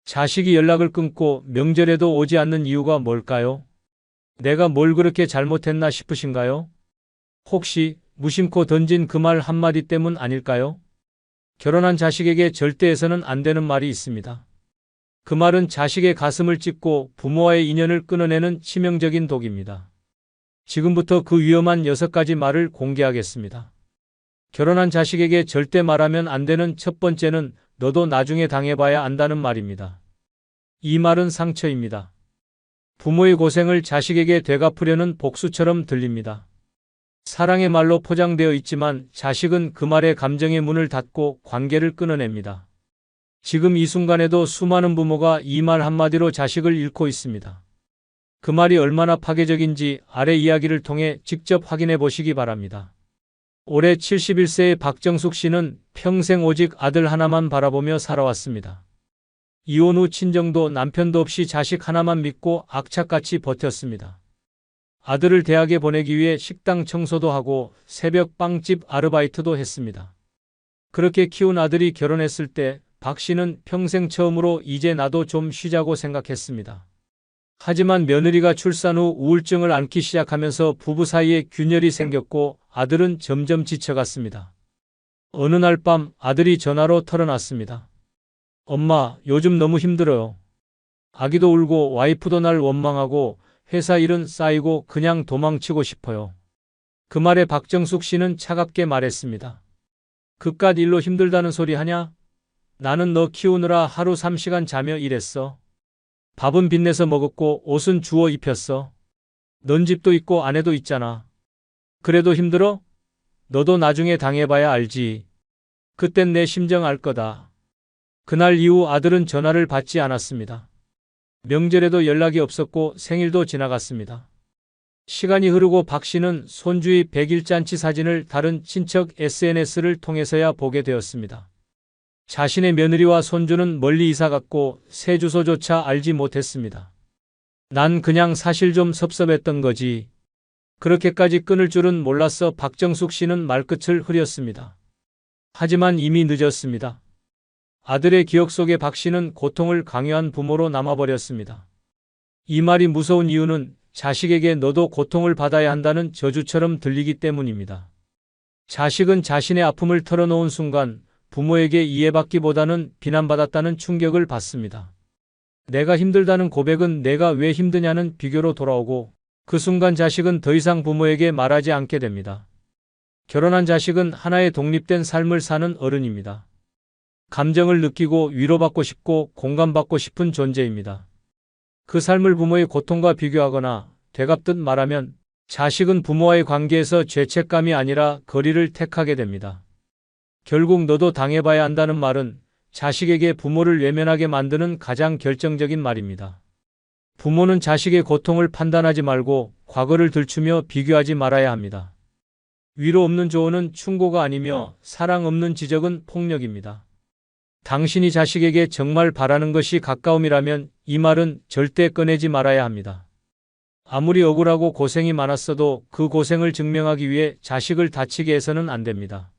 자식이 연락을 끊고 명절에도 오지 않는 이유가 뭘까요? 내가 뭘 그렇게 잘못했나 싶으신가요? 혹시 무심코 던진 그 말 한마디 때문 아닐까요? 결혼한 자식에게 절대 해서는 안 되는 말이 있습니다. 그 말은 자식의 가슴을 찢고 부모와의 인연을 끊어내는 치명적인 독입니다. 지금부터 그 위험한 6가지 말을 공개하겠습니다. 결혼한 자식에게 절대 말하면 안 되는 첫 번째는 너도 나중에 당해봐야 안다는 말입니다. 이 말은 상처입니다. 부모의 고생을 자식에게 되갚으려는 복수처럼 들립니다. 사랑의 말로 포장되어 있지만 자식은 그 말에 감정의 문을 닫고 관계를 끊어냅니다. 지금 이 순간에도 수많은 부모가 이 말 한마디로 자식을 잃고 있습니다. 그 말이 얼마나 파괴적인지 아래 이야기를 통해 직접 확인해 보시기 바랍니다. 올해 71세의 박정숙 씨는 평생 오직 아들 하나만 바라보며 살아왔습니다. 이혼 후 친정도 남편도 없이 자식 하나만 믿고 악착같이 버텼습니다. 아들을 대학에 보내기 위해 식당 청소도 하고 새벽 빵집 아르바이트도 했습니다. 그렇게 키운 아들이 결혼했을 때 박 씨는 평생 처음으로 이제 나도 좀 쉬자고 생각했습니다. 하지만 며느리가 출산 후 우울증을 앓기 시작하면서 부부 사이에 균열이 생겼고 아들은 점점 지쳐갔습니다. 어느 날 밤 아들이 전화로 털어놨습니다. 엄마, 요즘 너무 힘들어요. 아기도 울고 와이프도 날 원망하고 회사 일은 쌓이고 그냥 도망치고 싶어요. 그 말에 박정숙 씨는 차갑게 말했습니다. 그깟 일로 힘들다는 소리 하냐? 나는 너 키우느라 하루 3시간 자며 일했어. 밥은 빚내서 먹었고 옷은 주워 입혔어. 넌 집도 있고 아내도 있잖아. 그래도 힘들어? 너도 나중에 당해봐야 알지. 그땐 내 심정 알 거다. 그날 이후 아들은 전화를 받지 않았습니다. 명절에도 연락이 없었고 생일도 지나갔습니다. 시간이 흐르고 박 씨는 손주의 100일잔치 사진을 다른 친척 SNS를 통해서야 보게 되었습니다. 자신의 며느리와 손주는 멀리 이사갔고 새 주소조차 알지 못했습니다. 난 그냥 사실 좀 섭섭했던 거지. 그렇게까지 끊을 줄은 몰랐어. 박정숙 씨는 말끝을 흐렸습니다. 하지만 이미 늦었습니다. 아들의 기억 속에 박 씨는 고통을 강요한 부모로 남아버렸습니다. 이 말이 무서운 이유는 자식에게 너도 고통을 받아야 한다는 저주처럼 들리기 때문입니다. 자식은 자신의 아픔을 털어놓은 순간 부모에게 이해받기보다는 비난받았다는 충격을 받습니다. 내가 힘들다는 고백은 내가 왜 힘드냐는 비교로 돌아오고 그 순간 자식은 더 이상 부모에게 말하지 않게 됩니다. 결혼한 자식은 하나의 독립된 삶을 사는 어른입니다. 감정을 느끼고 위로받고 싶고 공감받고 싶은 존재입니다. 그 삶을 부모의 고통과 비교하거나 되갚듯 말하면 자식은 부모와의 관계에서 죄책감이 아니라 거리를 택하게 됩니다. 결국 너도 당해봐야 한다는 말은 자식에게 부모를 외면하게 만드는 가장 결정적인 말입니다. 부모는 자식의 고통을 판단하지 말고 과거를 들추며 비교하지 말아야 합니다. 위로 없는 조언은 충고가 아니며 사랑 없는 지적은 폭력입니다. 당신이 자식에게 정말 바라는 것이 가까움이라면 이 말은 절대 꺼내지 말아야 합니다. 아무리 억울하고 고생이 많았어도 그 고생을 증명하기 위해 자식을 다치게 해서는 안 됩니다.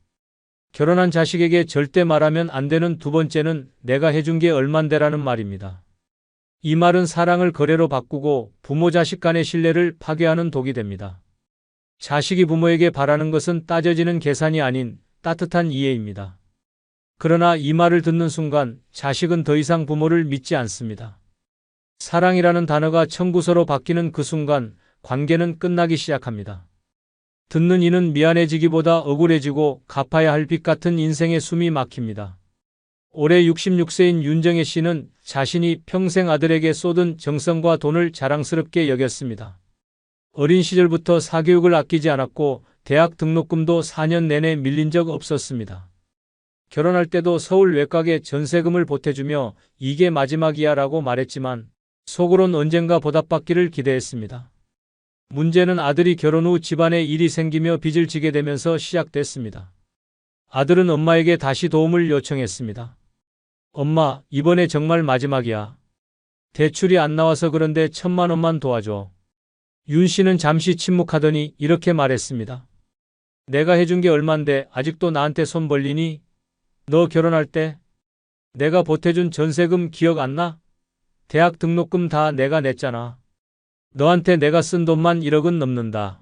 결혼한 자식에게 절대 말하면 안 되는 두 번째는 내가 해준 게 얼만데라는 말입니다. 이 말은 사랑을 거래로 바꾸고 부모 자식 간의 신뢰를 파괴하는 독이 됩니다. 자식이 부모에게 바라는 것은 따져지는 계산이 아닌 따뜻한 이해입니다. 그러나 이 말을 듣는 순간 자식은 더 이상 부모를 믿지 않습니다. 사랑이라는 단어가 청구서로 바뀌는 그 순간 관계는 끝나기 시작합니다. 듣는 이는 미안해지기보다 억울해지고 갚아야 할 빚 같은 인생의 숨이 막힙니다. 올해 66세인 윤정혜 씨는 자신이 평생 아들에게 쏟은 정성과 돈을 자랑스럽게 여겼습니다. 어린 시절부터 사교육을 아끼지 않았고 대학 등록금도 4년 내내 밀린 적 없었습니다. 결혼할 때도 서울 외곽에 전세금을 보태주며 이게 마지막이야 라고 말했지만 속으론 언젠가 보답받기를 기대했습니다. 문제는 아들이 결혼 후 집안에 일이 생기며 빚을 지게 되면서 시작됐습니다. 아들은 엄마에게 다시 도움을 요청했습니다. 엄마, 이번에 정말 마지막이야. 대출이 안 나와서 그런데 1,000만 원만 도와줘. 윤 씨는 잠시 침묵하더니 이렇게 말했습니다. 내가 해준 게 얼만데 아직도 나한테 손 벌리니? 너 결혼할 때 내가 보태준 전세금 기억 안 나? 대학 등록금 다 내가 냈잖아. 너한테 내가 쓴 돈만 1억은 넘는다.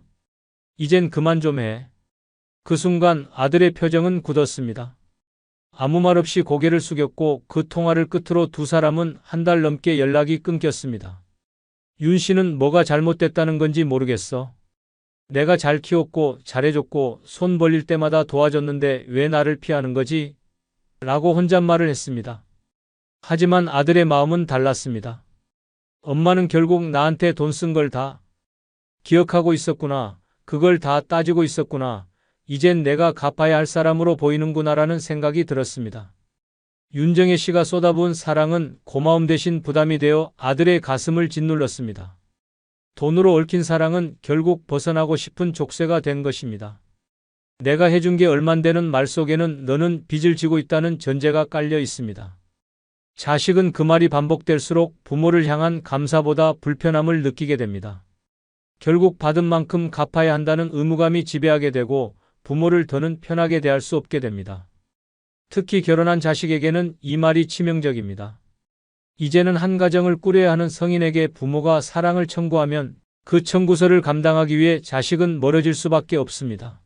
이젠 그만 좀 해. 그 순간 아들의 표정은 굳었습니다. 아무 말 없이 고개를 숙였고 그 통화를 끝으로 두 사람은 한 달 넘게 연락이 끊겼습니다. 윤 씨는 뭐가 잘못됐다는 건지 모르겠어. 내가 잘 키웠고 잘해줬고 손 벌릴 때마다 도와줬는데 왜 나를 피하는 거지? 라고 혼잣말을 했습니다. 하지만 아들의 마음은 달랐습니다. 엄마는 결국 나한테 돈 쓴 걸 다 기억하고 있었구나. 그걸 다 따지고 있었구나. 이젠 내가 갚아야 할 사람으로 보이는구나라는 생각이 들었습니다. 윤정혜 씨가 쏟아부은 사랑은 고마움 대신 부담이 되어 아들의 가슴을 짓눌렀습니다. 돈으로 얽힌 사랑은 결국 벗어나고 싶은 족쇄가 된 것입니다. 내가 해준 게 얼만되는 말 속에는 너는 빚을 지고 있다는 전제가 깔려 있습니다. 자식은 그 말이 반복될수록 부모를 향한 감사보다 불편함을 느끼게 됩니다. 결국 받은 만큼 갚아야 한다는 의무감이 지배하게 되고 부모를 더는 편하게 대할 수 없게 됩니다. 특히 결혼한 자식에게는 이 말이 치명적입니다. 이제는 한 가정을 꾸려야 하는 성인에게 부모가 사랑을 청구하면 그 청구서를 감당하기 위해 자식은 멀어질 수밖에 없습니다.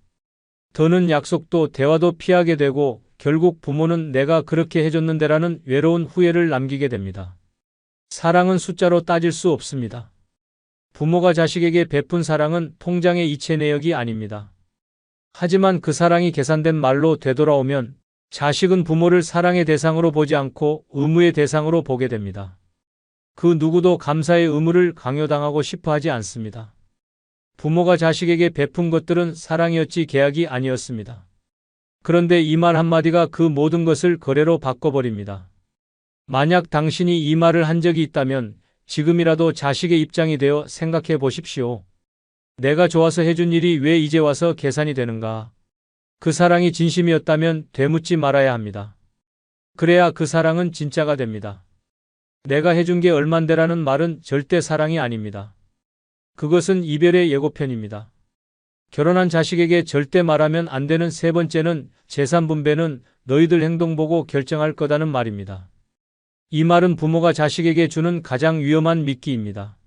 더는 약속도 대화도 피하게 되고 결국 부모는 내가 그렇게 해줬는데라는 외로운 후회를 남기게 됩니다. 사랑은 숫자로 따질 수 없습니다. 부모가 자식에게 베푼 사랑은 통장의 이체 내역이 아닙니다. 하지만 그 사랑이 계산된 말로 되돌아오면 자식은 부모를 사랑의 대상으로 보지 않고 의무의 대상으로 보게 됩니다. 그 누구도 감사의 의무를 강요당하고 싶어 하지 않습니다. 부모가 자식에게 베푼 것들은 사랑이었지 계약이 아니었습니다. 그런데 이 말 한마디가 그 모든 것을 거래로 바꿔버립니다. 만약 당신이 이 말을 한 적이 있다면 지금이라도 자식의 입장이 되어 생각해 보십시오. 내가 좋아서 해준 일이 왜 이제 와서 계산이 되는가? 그 사랑이 진심이었다면 되묻지 말아야 합니다. 그래야 그 사랑은 진짜가 됩니다. 내가 해준 게 얼만데라는 말은 절대 사랑이 아닙니다. 그것은 이별의 예고편입니다. 결혼한 자식에게 절대 말하면 안 되는 세 번째는 재산 분배는 너희들 행동 보고 결정할 거다는 말입니다. 이 말은 부모가 자식에게 주는 가장 위험한 미끼입니다.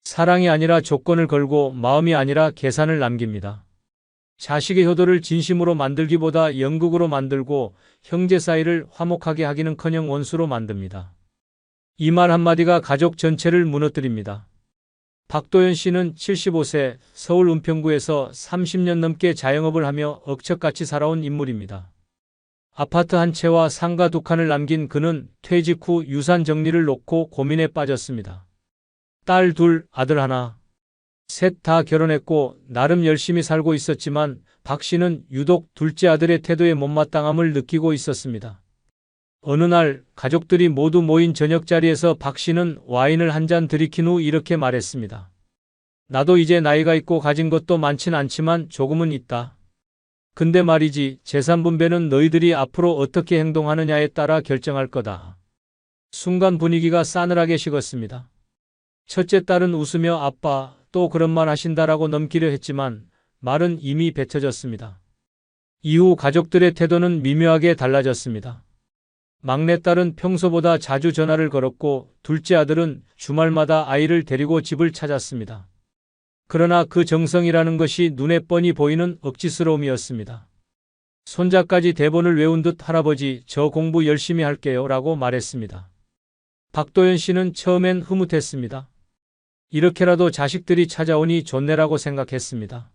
사랑이 아니라 조건을 걸고 마음이 아니라 계산을 남깁니다. 자식의 효도를 진심으로 만들기보다 연극으로 만들고 형제 사이를 화목하게 하기는커녕 원수로 만듭니다. 이 말 한마디가 가족 전체를 무너뜨립니다. 박도연 씨는 75세 서울 은평구에서 30년 넘게 자영업을 하며 억척같이 살아온 인물입니다. 아파트 한 채와 상가 2칸을 남긴 그는 퇴직 후 유산 정리를 놓고 고민에 빠졌습니다. 딸 2, 아들 1, 셋 다 결혼했고 나름 열심히 살고 있었지만 박 씨는 유독 둘째 아들의 태도에 못마땅함을 느끼고 있었습니다. 어느 날 가족들이 모두 모인 저녁 자리에서 박 씨는 와인을 한 잔 들이킨 후 이렇게 말했습니다. 나도 이제 나이가 있고 가진 것도 많진 않지만 조금은 있다. 근데 말이지 재산 분배는 너희들이 앞으로 어떻게 행동하느냐에 따라 결정할 거다. 순간 분위기가 싸늘하게 식었습니다. 첫째 딸은 웃으며 아빠 또 그런 말 하신다라고 넘기려 했지만 말은 이미 뱉어졌습니다. 이후 가족들의 태도는 미묘하게 달라졌습니다. 막내딸은 평소보다 자주 전화를 걸었고 둘째 아들은 주말마다 아이를 데리고 집을 찾았습니다. 그러나 그 정성이라는 것이 눈에 뻔히 보이는 억지스러움이었습니다. 손자까지 대본을 외운 듯 할아버지 저 공부 열심히 할게요 라고 말했습니다. 박도연 씨는 처음엔 흐뭇했습니다. 이렇게라도 자식들이 찾아오니 좋네라고 생각했습니다.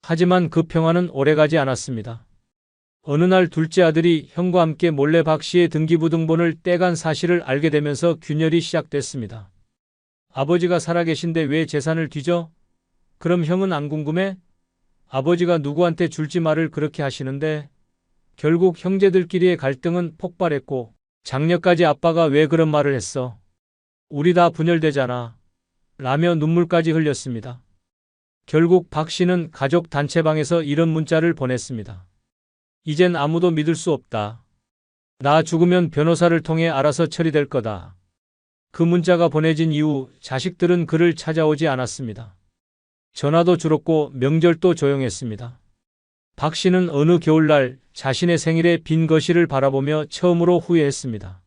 하지만 그 평화는 오래가지 않았습니다. 어느 날 둘째 아들이 형과 함께 몰래 박 씨의 등기부등본을 떼간 사실을 알게 되면서 균열이 시작됐습니다. 아버지가 살아계신데 왜 재산을 뒤져? 그럼 형은 안 궁금해? 아버지가 누구한테 줄지 말을 그렇게 하시는데 결국 형제들끼리의 갈등은 폭발했고 장녀까지 아빠가 왜 그런 말을 했어? 우리 다 분열되잖아. 라며 눈물까지 흘렸습니다. 결국 박 씨는 가족 단체방에서 이런 문자를 보냈습니다. 이젠 아무도 믿을 수 없다. 나 죽으면 변호사를 통해 알아서 처리될 거다. 그 문자가 보내진 이후 자식들은 그를 찾아오지 않았습니다. 전화도 줄었고 명절도 조용했습니다. 박 씨는 어느 겨울날 자신의 생일에 빈 거실을 바라보며 처음으로 후회했습니다.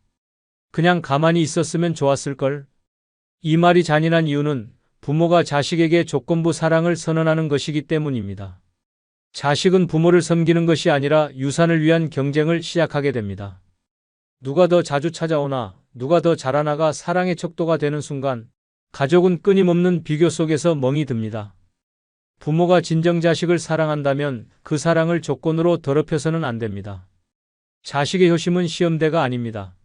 그냥 가만히 있었으면 좋았을걸. 이 말이 잔인한 이유는 부모가 자식에게 조건부 사랑을 선언하는 것이기 때문입니다. 자식은 부모를 섬기는 것이 아니라 유산을 위한 경쟁을 시작하게 됩니다. 누가 더 자주 찾아오나, 누가 더 자라나가 사랑의 척도가 되는 순간, 가족은 끊임없는 비교 속에서 멍이 듭니다. 부모가 진정 자식을 사랑한다면 그 사랑을 조건으로 더럽혀서는 안 됩니다. 자식의 효심은 시험대가 아닙니다.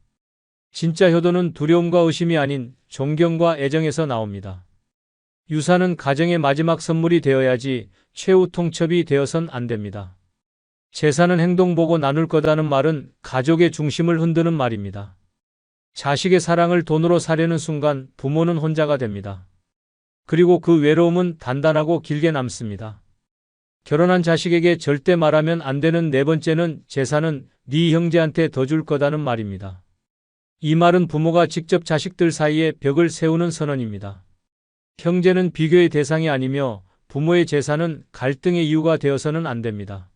진짜 효도는 두려움과 의심이 아닌 존경과 애정에서 나옵니다. 유산은 가정의 마지막 선물이 되어야지 최후 통첩이 되어선 안 됩니다. 재산은 행동 보고 나눌 거다는 말은 가족의 중심을 흔드는 말입니다. 자식의 사랑을 돈으로 사려는 순간 부모는 혼자가 됩니다. 그리고 그 외로움은 단단하고 길게 남습니다. 결혼한 자식에게 절대 말하면 안 되는 네 번째는 재산은 네 형제한테 더 줄 거다는 말입니다. 이 말은 부모가 직접 자식들 사이에 벽을 세우는 선언입니다. 형제는 비교의 대상이 아니며 부모의 재산은 갈등의 이유가 되어서는 안 됩니다.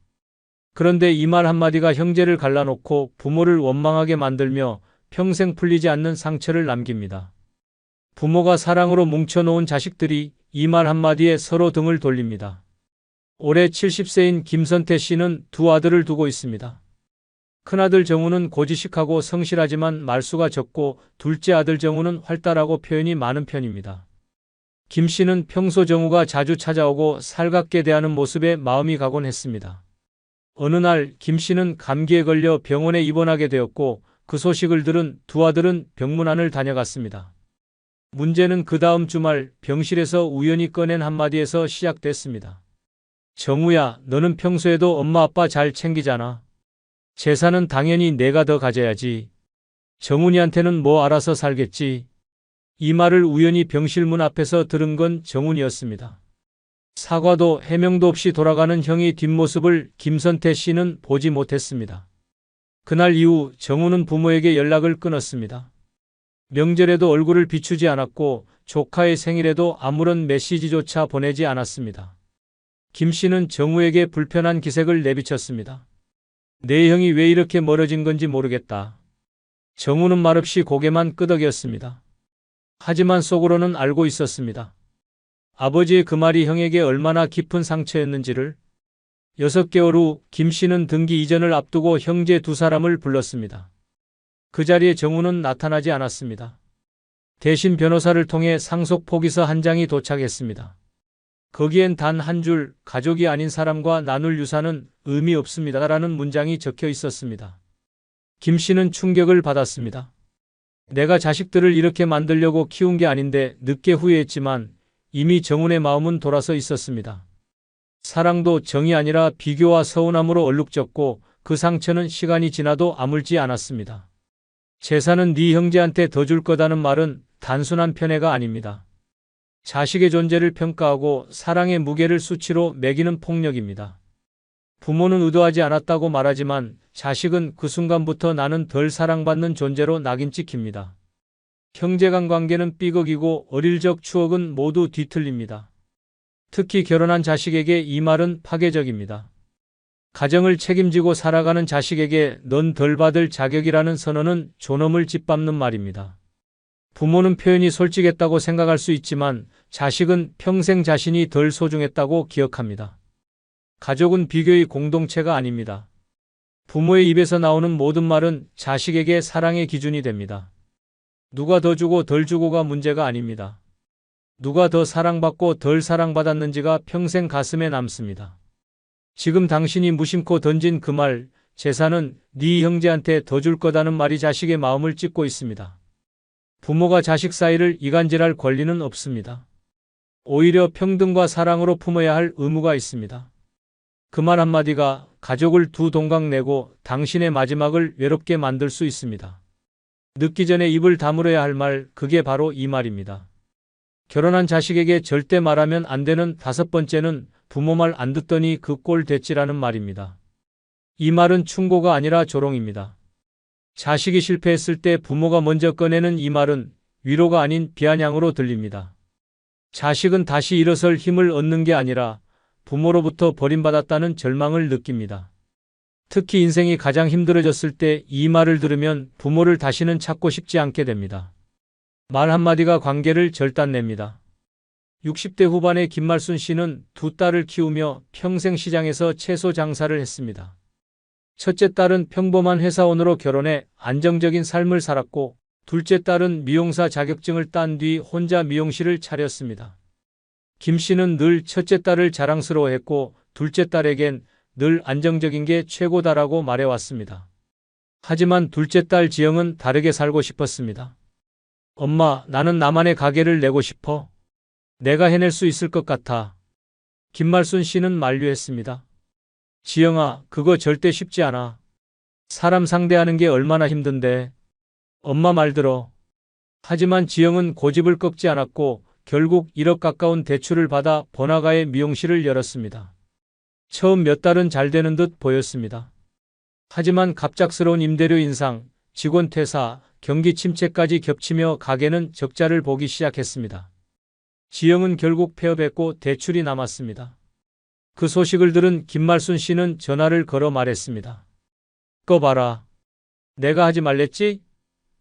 그런데 이 말 한마디가 형제를 갈라놓고 부모를 원망하게 만들며 평생 풀리지 않는 상처를 남깁니다. 부모가 사랑으로 뭉쳐놓은 자식들이 이 말 한마디에 서로 등을 돌립니다. 올해 70세인 김선태 씨는 두 아들을 두고 있습니다. 큰아들 정우는 고지식하고 성실하지만 말수가 적고 둘째 아들 정우는 활달하고 표현이 많은 편입니다. 김 씨는 평소 정우가 자주 찾아오고 살갑게 대하는 모습에 마음이 가곤 했습니다. 어느 날 김 씨는 감기에 걸려 병원에 입원하게 되었고 그 소식을 들은 두 아들은 병문안을 다녀갔습니다. 문제는 그 다음 주말 병실에서 우연히 꺼낸 한마디에서 시작됐습니다. 정우야, 너는 평소에도 엄마 아빠 잘 챙기잖아. 재산은 당연히 내가 더 가져야지. 정훈이한테는 뭐 알아서 살겠지. 이 말을 우연히 병실 문 앞에서 들은 건 정훈이었습니다. 사과도 해명도 없이 돌아가는 형의 뒷모습을 김선태 씨는 보지 못했습니다. 그날 이후 정훈은 부모에게 연락을 끊었습니다. 명절에도 얼굴을 비추지 않았고 조카의 생일에도 아무런 메시지조차 보내지 않았습니다. 김 씨는 정우에게 불편한 기색을 내비쳤습니다. 내 형이 왜 이렇게 멀어진 건지 모르겠다. 정우는 말없이 고개만 끄덕였습니다. 하지만 속으로는 알고 있었습니다. 아버지의 그 말이 형에게 얼마나 깊은 상처였는지를. 6개월 후 김 씨는 등기 이전을 앞두고 형제 두 사람을 불렀습니다. 그 자리에 정우는 나타나지 않았습니다. 대신 변호사를 통해 상속 포기서 한 장이 도착했습니다. 거기엔 단 한 줄 가족이 아닌 사람과 나눌 유산은 의미 없습니다라는 문장이 적혀 있었습니다. 김 씨는 충격을 받았습니다. 내가 자식들을 이렇게 만들려고 키운 게 아닌데 늦게 후회했지만 이미 정훈의 마음은 돌아서 있었습니다. 사랑도 정이 아니라 비교와 서운함으로 얼룩졌고 그 상처는 시간이 지나도 아물지 않았습니다. 재산은 네 형제한테 더 줄 거다는 말은 단순한 편애가 아닙니다. 자식의 존재를 평가하고 사랑의 무게를 수치로 매기는 폭력입니다. 부모는 의도하지 않았다고 말하지만 자식은 그 순간부터 나는 덜 사랑받는 존재로 낙인 찍힙니다. 형제간 관계는 삐걱이고 어릴 적 추억은 모두 뒤틀립니다. 특히 결혼한 자식에게 이 말은 파괴적입니다. 가정을 책임지고 살아가는 자식에게 넌 덜 받을 자격이라는 선언은 존엄을 짓밟는 말입니다. 부모는 표현이 솔직했다고 생각할 수 있지만 자식은 평생 자신이 덜 소중했다고 기억합니다. 가족은 비교의 공동체가 아닙니다. 부모의 입에서 나오는 모든 말은 자식에게 사랑의 기준이 됩니다. 누가 더 주고 덜 주고가 문제가 아닙니다. 누가 더 사랑받고 덜 사랑받았는지가 평생 가슴에 남습니다. 지금 당신이 무심코 던진 그 말, 재산은 네 형제한테 더 줄 거다는 말이 자식의 마음을 찢고 있습니다. 부모가 자식 사이를 이간질할 권리는 없습니다. 오히려 평등과 사랑으로 품어야 할 의무가 있습니다. 그 말 한마디가 가족을 두 동강 내고 당신의 마지막을 외롭게 만들 수 있습니다. 늦기 전에 입을 다물어야 할 말, 그게 바로 이 말입니다. 결혼한 자식에게 절대 말하면 안 되는 5번째는 부모 말 안 듣더니 그 꼴 됐지라는 말입니다. 이 말은 충고가 아니라 조롱입니다. 자식이 실패했을 때 부모가 먼저 꺼내는 이 말은 위로가 아닌 비아냥으로 들립니다. 자식은 다시 일어설 힘을 얻는 게 아니라 부모로부터 버림받았다는 절망을 느낍니다. 특히 인생이 가장 힘들어졌을 때 이 말을 들으면 부모를 다시는 찾고 싶지 않게 됩니다. 말 한마디가 관계를 절단냅니다. 60대 후반의 김말순 씨는 두 딸을 키우며 평생 시장에서 채소 장사를 했습니다. 첫째 딸은 평범한 회사원으로 결혼해 안정적인 삶을 살았고, 둘째 딸은 미용사 자격증을 딴 뒤 혼자 미용실을 차렸습니다. 김 씨는 늘 첫째 딸을 자랑스러워했고, 둘째 딸에겐 늘 안정적인 게 최고다라고 말해왔습니다. 하지만 둘째 딸 지영은 다르게 살고 싶었습니다. 엄마, 나는 나만의 가게를 내고 싶어. 내가 해낼 수 있을 것 같아. 김말순 씨는 만류했습니다. 지영아, 그거 절대 쉽지 않아. 사람 상대하는 게 얼마나 힘든데. 엄마 말 들어. 하지만 지영은 고집을 꺾지 않았고 결국 1억 가까운 대출을 받아 번화가에 미용실을 열었습니다. 처음 몇 달은 잘 되는 듯 보였습니다. 하지만 갑작스러운 임대료 인상, 직원 퇴사, 경기 침체까지 겹치며 가게는 적자를 보기 시작했습니다. 지영은 결국 폐업했고 대출이 남았습니다. 그 소식을 들은 김말순 씨는 전화를 걸어 말했습니다. 꺼 봐라. 내가 하지 말랬지?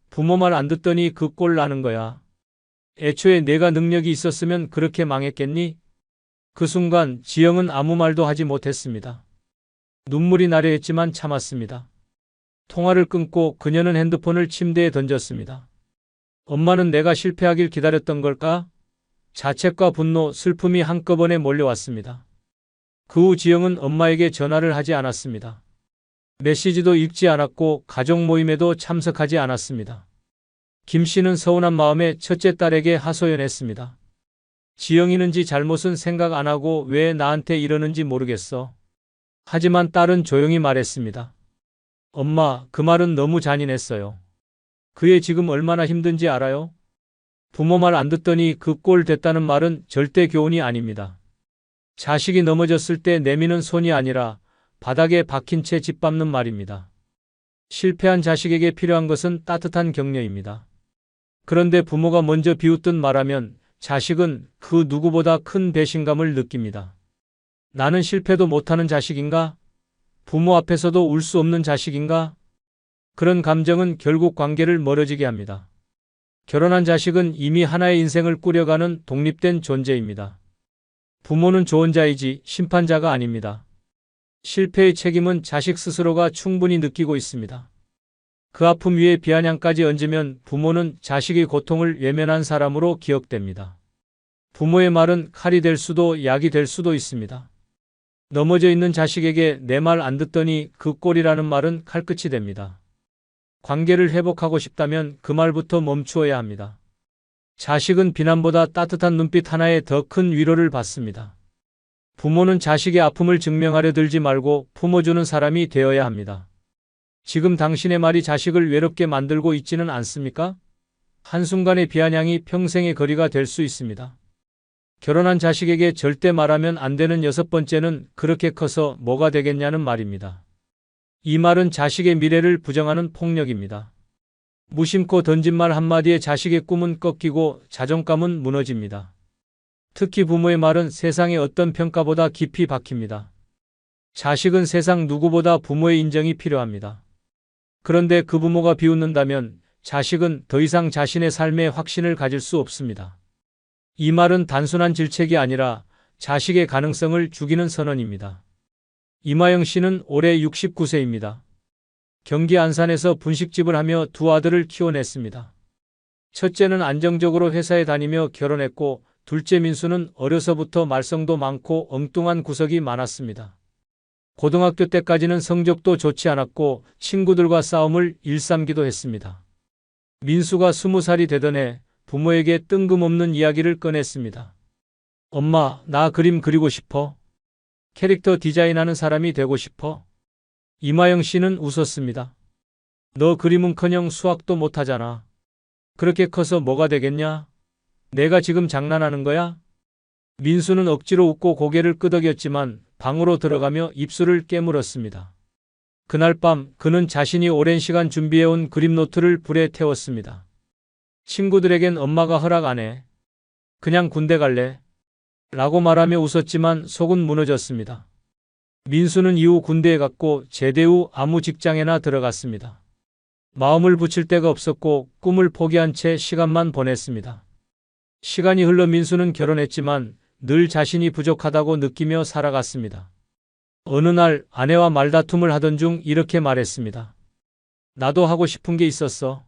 부모 말 안 듣더니 그 꼴 나는 거야. 애초에 내가 능력이 있었으면 그렇게 망했겠니? 그 순간 지영은 아무 말도 하지 못했습니다. 눈물이 나려 했지만 참았습니다. 통화를 끊고 그녀는 핸드폰을 침대에 던졌습니다. 엄마는 내가 실패하길 기다렸던 걸까? 자책과 분노, 슬픔이 한꺼번에 몰려왔습니다. 그 후 지영은 엄마에게 전화를 하지 않았습니다. 메시지도 읽지 않았고 가족 모임에도 참석하지 않았습니다. 김 씨는 서운한 마음에 첫째 딸에게 하소연했습니다. 지영이는 지 잘못은 생각 안 하고 왜 나한테 이러는지 모르겠어. 하지만 딸은 조용히 말했습니다. 엄마, 그 말은 너무 잔인했어요. 그애 지금 얼마나 힘든지 알아요? 부모 말 안 듣더니 그 꼴 됐다는 말은 절대 교훈이 아닙니다. 자식이 넘어졌을 때 내미는 손이 아니라 바닥에 박힌 채 짓밟는 말입니다. 실패한 자식에게 필요한 것은 따뜻한 격려입니다. 그런데 부모가 먼저 비웃듯 말하면 자식은 그 누구보다 큰 배신감을 느낍니다. 나는 실패도 못하는 자식인가? 부모 앞에서도 울 수 없는 자식인가? 그런 감정은 결국 관계를 멀어지게 합니다. 결혼한 자식은 이미 하나의 인생을 꾸려가는 독립된 존재입니다. 부모는 조언자이지 심판자가 아닙니다. 실패의 책임은 자식 스스로가 충분히 느끼고 있습니다. 그 아픔 위에 비아냥까지 얹으면 부모는 자식의 고통을 외면한 사람으로 기억됩니다. 부모의 말은 칼이 될 수도 약이 될 수도 있습니다. 넘어져 있는 자식에게 내 말 안 듣더니 그 꼴이라는 말은 칼끝이 됩니다. 관계를 회복하고 싶다면 그 말부터 멈추어야 합니다. 자식은 비난보다 따뜻한 눈빛 하나에 더 큰 위로를 받습니다. 부모는 자식의 아픔을 증명하려 들지 말고 품어주는 사람이 되어야 합니다. 지금 당신의 말이 자식을 외롭게 만들고 있지는 않습니까? 한순간의 비아냥이 평생의 거리가 될 수 있습니다. 결혼한 자식에게 절대 말하면 안 되는 6번째는 그렇게 커서 뭐가 되겠냐는 말입니다. 이 말은 자식의 미래를 부정하는 폭력입니다. 무심코 던진 말 한마디에 자식의 꿈은 꺾이고 자존감은 무너집니다. 특히 부모의 말은 세상의 어떤 평가보다 깊이 박힙니다. 자식은 세상 누구보다 부모의 인정이 필요합니다. 그런데 그 부모가 비웃는다면 자식은 더 이상 자신의 삶에 확신을 가질 수 없습니다. 이 말은 단순한 질책이 아니라 자식의 가능성을 죽이는 선언입니다. 이마영 씨는 올해 69세입니다. 경기 안산에서 분식집을 하며 두 아들을 키워냈습니다. 첫째는 안정적으로 회사에 다니며 결혼했고, 둘째 민수는 어려서부터 말썽도 많고 엉뚱한 구석이 많았습니다. 고등학교 때까지는 성적도 좋지 않았고 친구들과 싸움을 일삼기도 했습니다. 민수가 20살이 되던 해 부모에게 뜬금없는 이야기를 꺼냈습니다. 엄마, 나 그림 그리고 싶어. 캐릭터 디자인하는 사람이 되고 싶어. 이마영 씨는 웃었습니다. 너 그림은커녕 수학도 못하잖아. 그렇게 커서 뭐가 되겠냐? 내가 지금 장난하는 거야? 민수는 억지로 웃고 고개를 끄덕였지만 방으로 들어가며 입술을 깨물었습니다. 그날 밤 그는 자신이 오랜 시간 준비해온 그림 노트를 불에 태웠습니다. 친구들에겐 엄마가 허락 안 해. 그냥 군대 갈래. 라고 말하며 웃었지만 속은 무너졌습니다. 민수는 이후 군대에 갔고 제대 후 아무 직장에나 들어갔습니다. 마음을 붙일 데가 없었고 꿈을 포기한 채 시간만 보냈습니다. 시간이 흘러 민수는 결혼했지만 늘 자신이 부족하다고 느끼며 살아갔습니다. 어느 날 아내와 말다툼을 하던 중 이렇게 말했습니다. 나도 하고 싶은 게 있었어.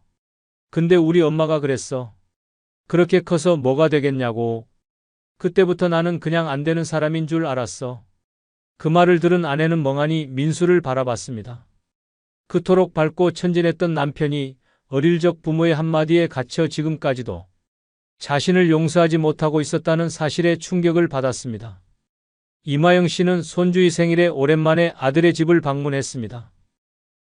근데 우리 엄마가 그랬어. 그렇게 커서 뭐가 되겠냐고. 그때부터 나는 그냥 안 되는 사람인 줄 알았어. 그 말을 들은 아내는 멍하니 민수를 바라봤습니다. 그토록 밝고 천진했던 남편이 어릴 적 부모의 한마디에 갇혀 지금까지도 자신을 용서하지 못하고 있었다는 사실에 충격을 받았습니다. 이마영 씨는 손주의 생일에 오랜만에 아들의 집을 방문했습니다.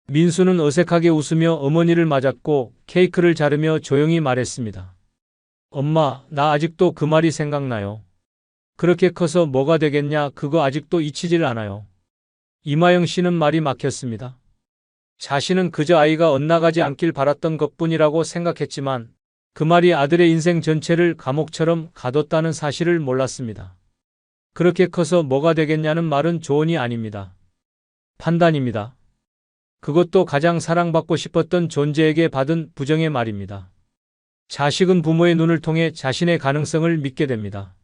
민수는 어색하게 웃으며 어머니를 맞았고 케이크를 자르며 조용히 말했습니다. 엄마, 나 아직도 그 말이 생각나요. 그렇게 커서 뭐가 되겠냐, 그거 아직도 잊히질 않아요. 이마영 씨는 말이 막혔습니다. 자신은 그저 아이가 엇나가지 않길 바랐던 것뿐이라고 생각했지만 그 말이 아들의 인생 전체를 감옥처럼 가뒀다는 사실을 몰랐습니다. 그렇게 커서 뭐가 되겠냐는 말은 조언이 아닙니다. 판단입니다. 그것도 가장 사랑받고 싶었던 존재에게 받은 부정의 말입니다. 자식은 부모의 눈을 통해 자신의 가능성을 믿게 됩니다.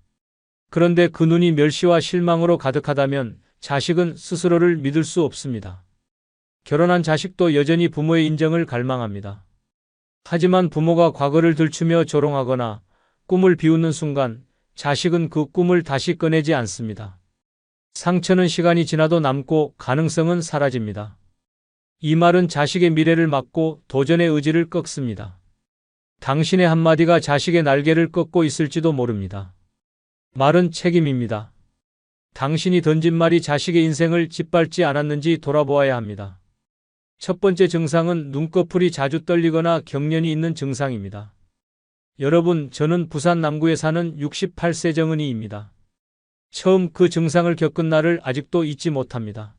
그런데 그 눈이 멸시와 실망으로 가득하다면 자식은 스스로를 믿을 수 없습니다. 결혼한 자식도 여전히 부모의 인정을 갈망합니다. 하지만 부모가 과거를 들추며 조롱하거나 꿈을 비웃는 순간 자식은 그 꿈을 다시 꺼내지 않습니다. 상처는 시간이 지나도 남고 가능성은 사라집니다. 이 말은 자식의 미래를 막고 도전의 의지를 꺾습니다. 당신의 한마디가 자식의 날개를 꺾고 있을지도 모릅니다. 말은 책임입니다. 당신이 던진 말이 자식의 인생을 짓밟지 않았는지 돌아보아야 합니다. 첫 번째 증상은 눈꺼풀이 자주 떨리거나 경련이 있는 증상입니다. 여러분, 저는 부산 남구에 사는 68세 정은이입니다. 처음 그 증상을 겪은 날을 아직도 잊지 못합니다.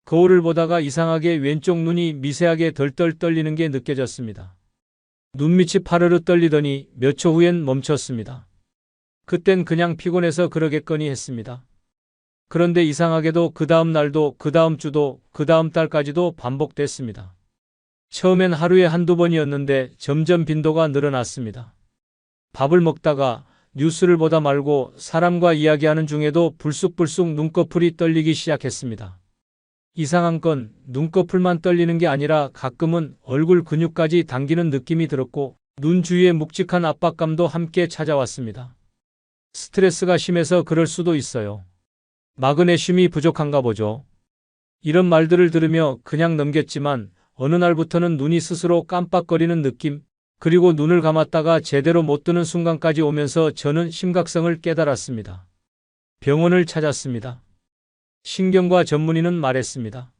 거울을 보다가 이상하게 왼쪽 눈이 미세하게 덜덜 떨리는 게 느껴졌습니다. 눈밑이 파르르 떨리더니 몇 초 후엔 멈췄습니다. 그땐 그냥 피곤해서 그러겠거니 했습니다. 그런데 이상하게도 그 다음 날도 그 다음 주도 그 다음 달까지도 반복됐습니다. 처음엔 하루에 한두 번이었는데 점점 빈도가 늘어났습니다. 밥을 먹다가 뉴스를 보다 말고 사람과 이야기하는 중에도 불쑥불쑥 눈꺼풀이 떨리기 시작했습니다. 이상한 건 눈꺼풀만 떨리는 게 아니라 가끔은 얼굴 근육까지 당기는 느낌이 들었고 눈 주위에 묵직한 압박감도 함께 찾아왔습니다. 스트레스가 심해서 그럴 수도 있어요. 마그네슘이 부족한가 보죠. 이런 말들을 들으며 그냥 넘겼지만 어느 날부터는 눈이 스스로 깜빡거리는 느낌, 그리고 눈을 감았다가 제대로 못 뜨는 순간까지 오면서 저는 심각성을 깨달았습니다. 병원을 찾았습니다. 신경과 전문의는 말했습니다.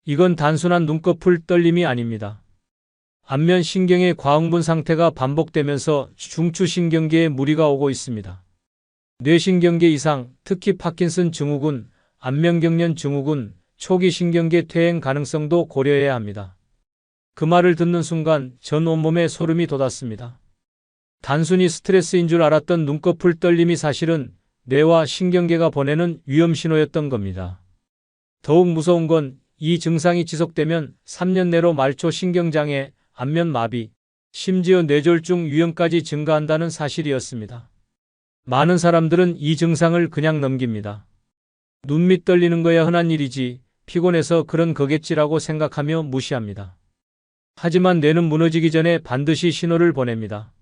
이건 단순한 눈꺼풀 떨림이 아닙니다. 안면 신경의 과흥분 상태가 반복되면서 중추신경계에 무리가 오고 있습니다. 뇌신경계 이상, 특히 파킨슨 증후군, 안면경련 증후군, 초기 신경계 퇴행 가능성도 고려해야 합니다. 그 말을 듣는 순간 전 온몸에 소름이 돋았습니다. 단순히 스트레스인 줄 알았던 눈꺼풀 떨림이 사실은 뇌와 신경계가 보내는 위험 신호였던 겁니다. 더욱 무서운 건 이 증상이 지속되면 3년 내로 말초 신경장애, 안면마비, 심지어 뇌졸중 위험까지 증가한다는 사실이었습니다. 많은 사람들은 이 증상을 그냥 넘깁니다. 눈밑 떨리는 거야 흔한 일이지, 피곤해서 그런 거겠지라고 생각하며 무시합니다. 하지만 뇌는 무너지기 전에 반드시 신호를 보냅니다.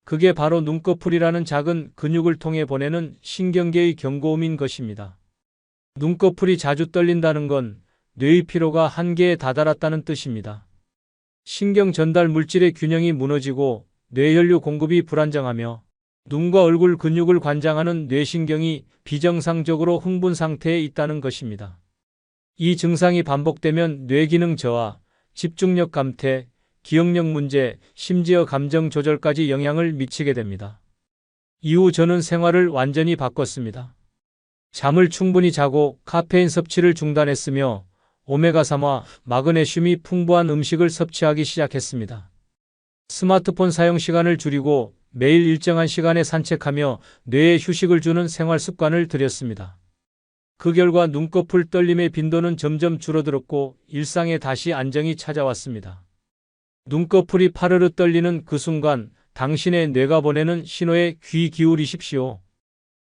그게 바로 눈꺼풀이라는 작은 근육을 통해 보내는 신경계의 경고음인 것입니다. 눈꺼풀이 자주 떨린다는 건 뇌의 피로가 한계에 다다랐다는 뜻입니다. 신경 전달 물질의 균형이 무너지고 뇌혈류 공급이 불안정하며 눈과 얼굴 근육을 관장하는 뇌신경이 비정상적으로 흥분 상태에 있다는 것입니다. 이 증상이 반복되면 뇌기능 저하, 집중력 감퇴, 기억력 문제, 심지어 감정 조절까지 영향을 미치게 됩니다. 이후 저는 생활을 완전히 바꿨습니다. 잠을 충분히 자고 카페인 섭취를 중단했으며 오메가3와 마그네슘이 풍부한 음식을 섭취하기 시작했습니다. 스마트폰 사용 시간을 줄이고 매일 일정한 시간에 산책하며 뇌에 휴식을 주는 생활 습관을 들였습니다. 그 결과 눈꺼풀 떨림의 빈도는 점점 줄어들었고 일상에 다시 안정이 찾아왔습니다. 눈꺼풀이 파르르 떨리는 그 순간 당신의 뇌가 보내는 신호에 귀 기울이십시오.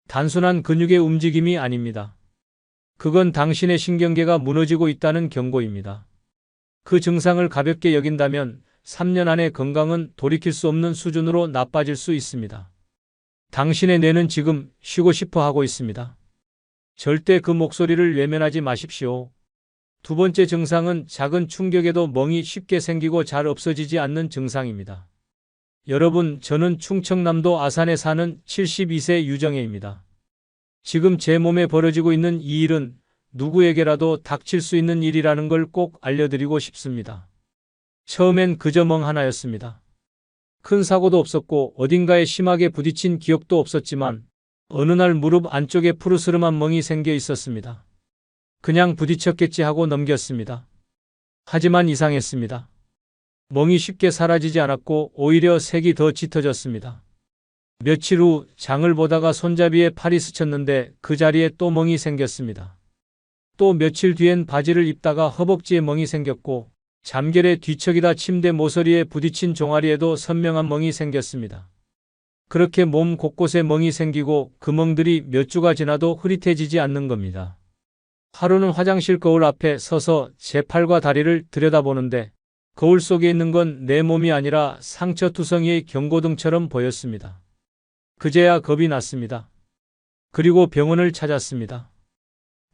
단순한 근육의 움직임이 아닙니다. 그건 당신의 신경계가 무너지고 있다는 경고입니다. 그 증상을 가볍게 여긴다면 3년 안에 건강은 돌이킬 수 없는 수준으로 나빠질 수 있습니다. 당신의 뇌는 지금 쉬고 싶어 하고 있습니다. 절대 그 목소리를 외면하지 마십시오. 두 번째 증상은 작은 충격에도 멍이 쉽게 생기고 잘 없어지지 않는 증상입니다. 여러분, 저는 충청남도 아산에 사는 72세 유정혜입니다. 지금 제 몸에 벌어지고 있는 이 일은 누구에게라도 닥칠 수 있는 일이라는 걸 꼭 알려드리고 싶습니다. 처음엔 그저 멍 하나였습니다. 큰 사고도 없었고 어딘가에 심하게 부딪힌 기억도 없었지만 어느 날 무릎 안쪽에 푸르스름한 멍이 생겨 있었습니다. 그냥 부딪혔겠지 하고 넘겼습니다. 하지만 이상했습니다. 멍이 쉽게 사라지지 않았고 오히려 색이 더 짙어졌습니다. 며칠 후 장을 보다가 손잡이에 팔이 스쳤는데 그 자리에 또 멍이 생겼습니다. 또 며칠 뒤엔 바지를 입다가 허벅지에 멍이 생겼고 잠결에 뒤척이다 침대 모서리에 부딪힌 종아리에도 선명한 멍이 생겼습니다. 그렇게 몸 곳곳에 멍이 생기고 그 멍들이 몇 주가 지나도 흐릿해지지 않는 겁니다. 하루는 화장실 거울 앞에 서서 제 팔과 다리를 들여다보는데 거울 속에 있는 건 내 몸이 아니라 상처투성이의 경고등처럼 보였습니다. 그제야 겁이 났습니다. 그리고 병원을 찾았습니다.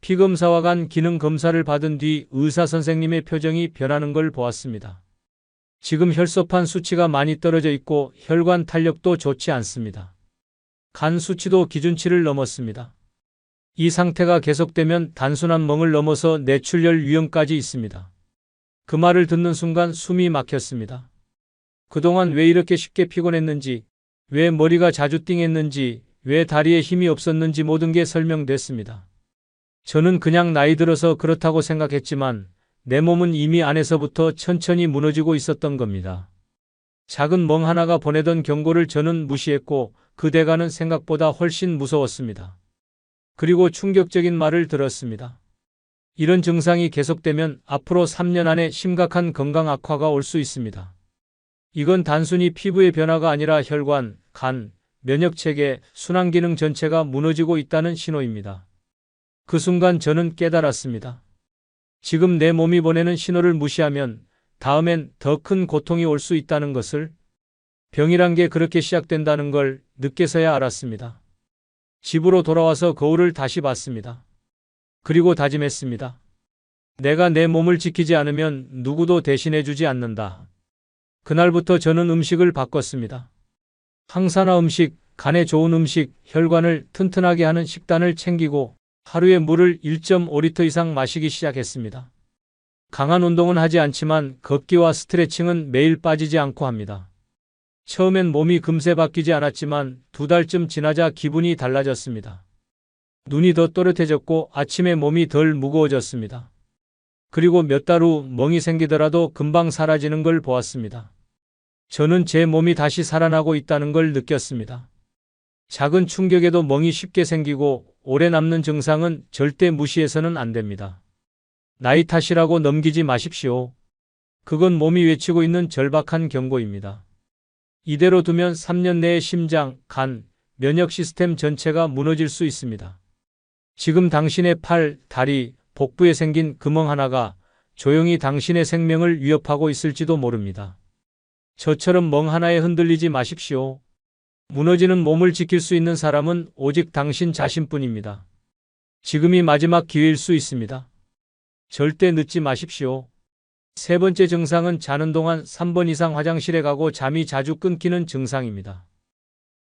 피검사와 간 기능 검사를 받은 뒤 의사 선생님의 표정이 변하는 걸 보았습니다. 지금 혈소판 수치가 많이 떨어져 있고 혈관 탄력도 좋지 않습니다. 간 수치도 기준치를 넘었습니다. 이 상태가 계속되면 단순한 멍을 넘어서 뇌출혈 위험까지 있습니다. 그 말을 듣는 순간 숨이 막혔습니다. 그동안 왜 이렇게 쉽게 피곤했는지, 왜 머리가 자주 띵했는지, 왜 다리에 힘이 없었는지 모든 게 설명됐습니다. 저는 그냥 나이 들어서 그렇다고 생각했지만 내 몸은 이미 안에서부터 천천히 무너지고 있었던 겁니다. 작은 멍 하나가 보내던 경고를 저는 무시했고 그 대가는 생각보다 훨씬 무서웠습니다. 그리고 충격적인 말을 들었습니다. 이런 증상이 계속되면 앞으로 3년 안에 심각한 건강 악화가 올 수 있습니다. 이건 단순히 피부의 변화가 아니라 혈관, 간, 면역체계, 순환기능 전체가 무너지고 있다는 신호입니다. 그 순간 저는 깨달았습니다. 지금 내 몸이 보내는 신호를 무시하면 다음엔 더 큰 고통이 올 수 있다는 것을, 병이란 게 그렇게 시작된다는 걸 늦게서야 알았습니다. 집으로 돌아와서 거울을 다시 봤습니다. 그리고 다짐했습니다. 내가 내 몸을 지키지 않으면 누구도 대신해주지 않는다. 그날부터 저는 음식을 바꿨습니다. 항산화 음식, 간에 좋은 음식, 혈관을 튼튼하게 하는 식단을 챙기고 하루에 물을 1.5리터 이상 마시기 시작했습니다. 강한 운동은 하지 않지만 걷기와 스트레칭은 매일 빠지지 않고 합니다. 처음엔 몸이 금세 바뀌지 않았지만 2달쯤 지나자 기분이 달라졌습니다. 눈이 더 또렷해졌고 아침에 몸이 덜 무거워졌습니다. 그리고 몇 달 후 멍이 생기더라도 금방 사라지는 걸 보았습니다. 저는 제 몸이 다시 살아나고 있다는 걸 느꼈습니다. 작은 충격에도 멍이 쉽게 생기고 오래 남는 증상은 절대 무시해서는 안 됩니다. 나이 탓이라고 넘기지 마십시오. 그건 몸이 외치고 있는 절박한 경고입니다. 이대로 두면 3년 내에 심장, 간, 면역 시스템 전체가 무너질 수 있습니다. 지금 당신의 팔, 다리, 복부에 생긴 그 멍 하나가 조용히 당신의 생명을 위협하고 있을지도 모릅니다. 저처럼 멍 하나에 흔들리지 마십시오. 무너지는 몸을 지킬 수 있는 사람은 오직 당신 자신뿐입니다. 지금이 마지막 기회일 수 있습니다. 절대 늦지 마십시오. 세 번째 증상은 자는 동안 3번 이상 화장실에 가고 잠이 자주 끊기는 증상입니다.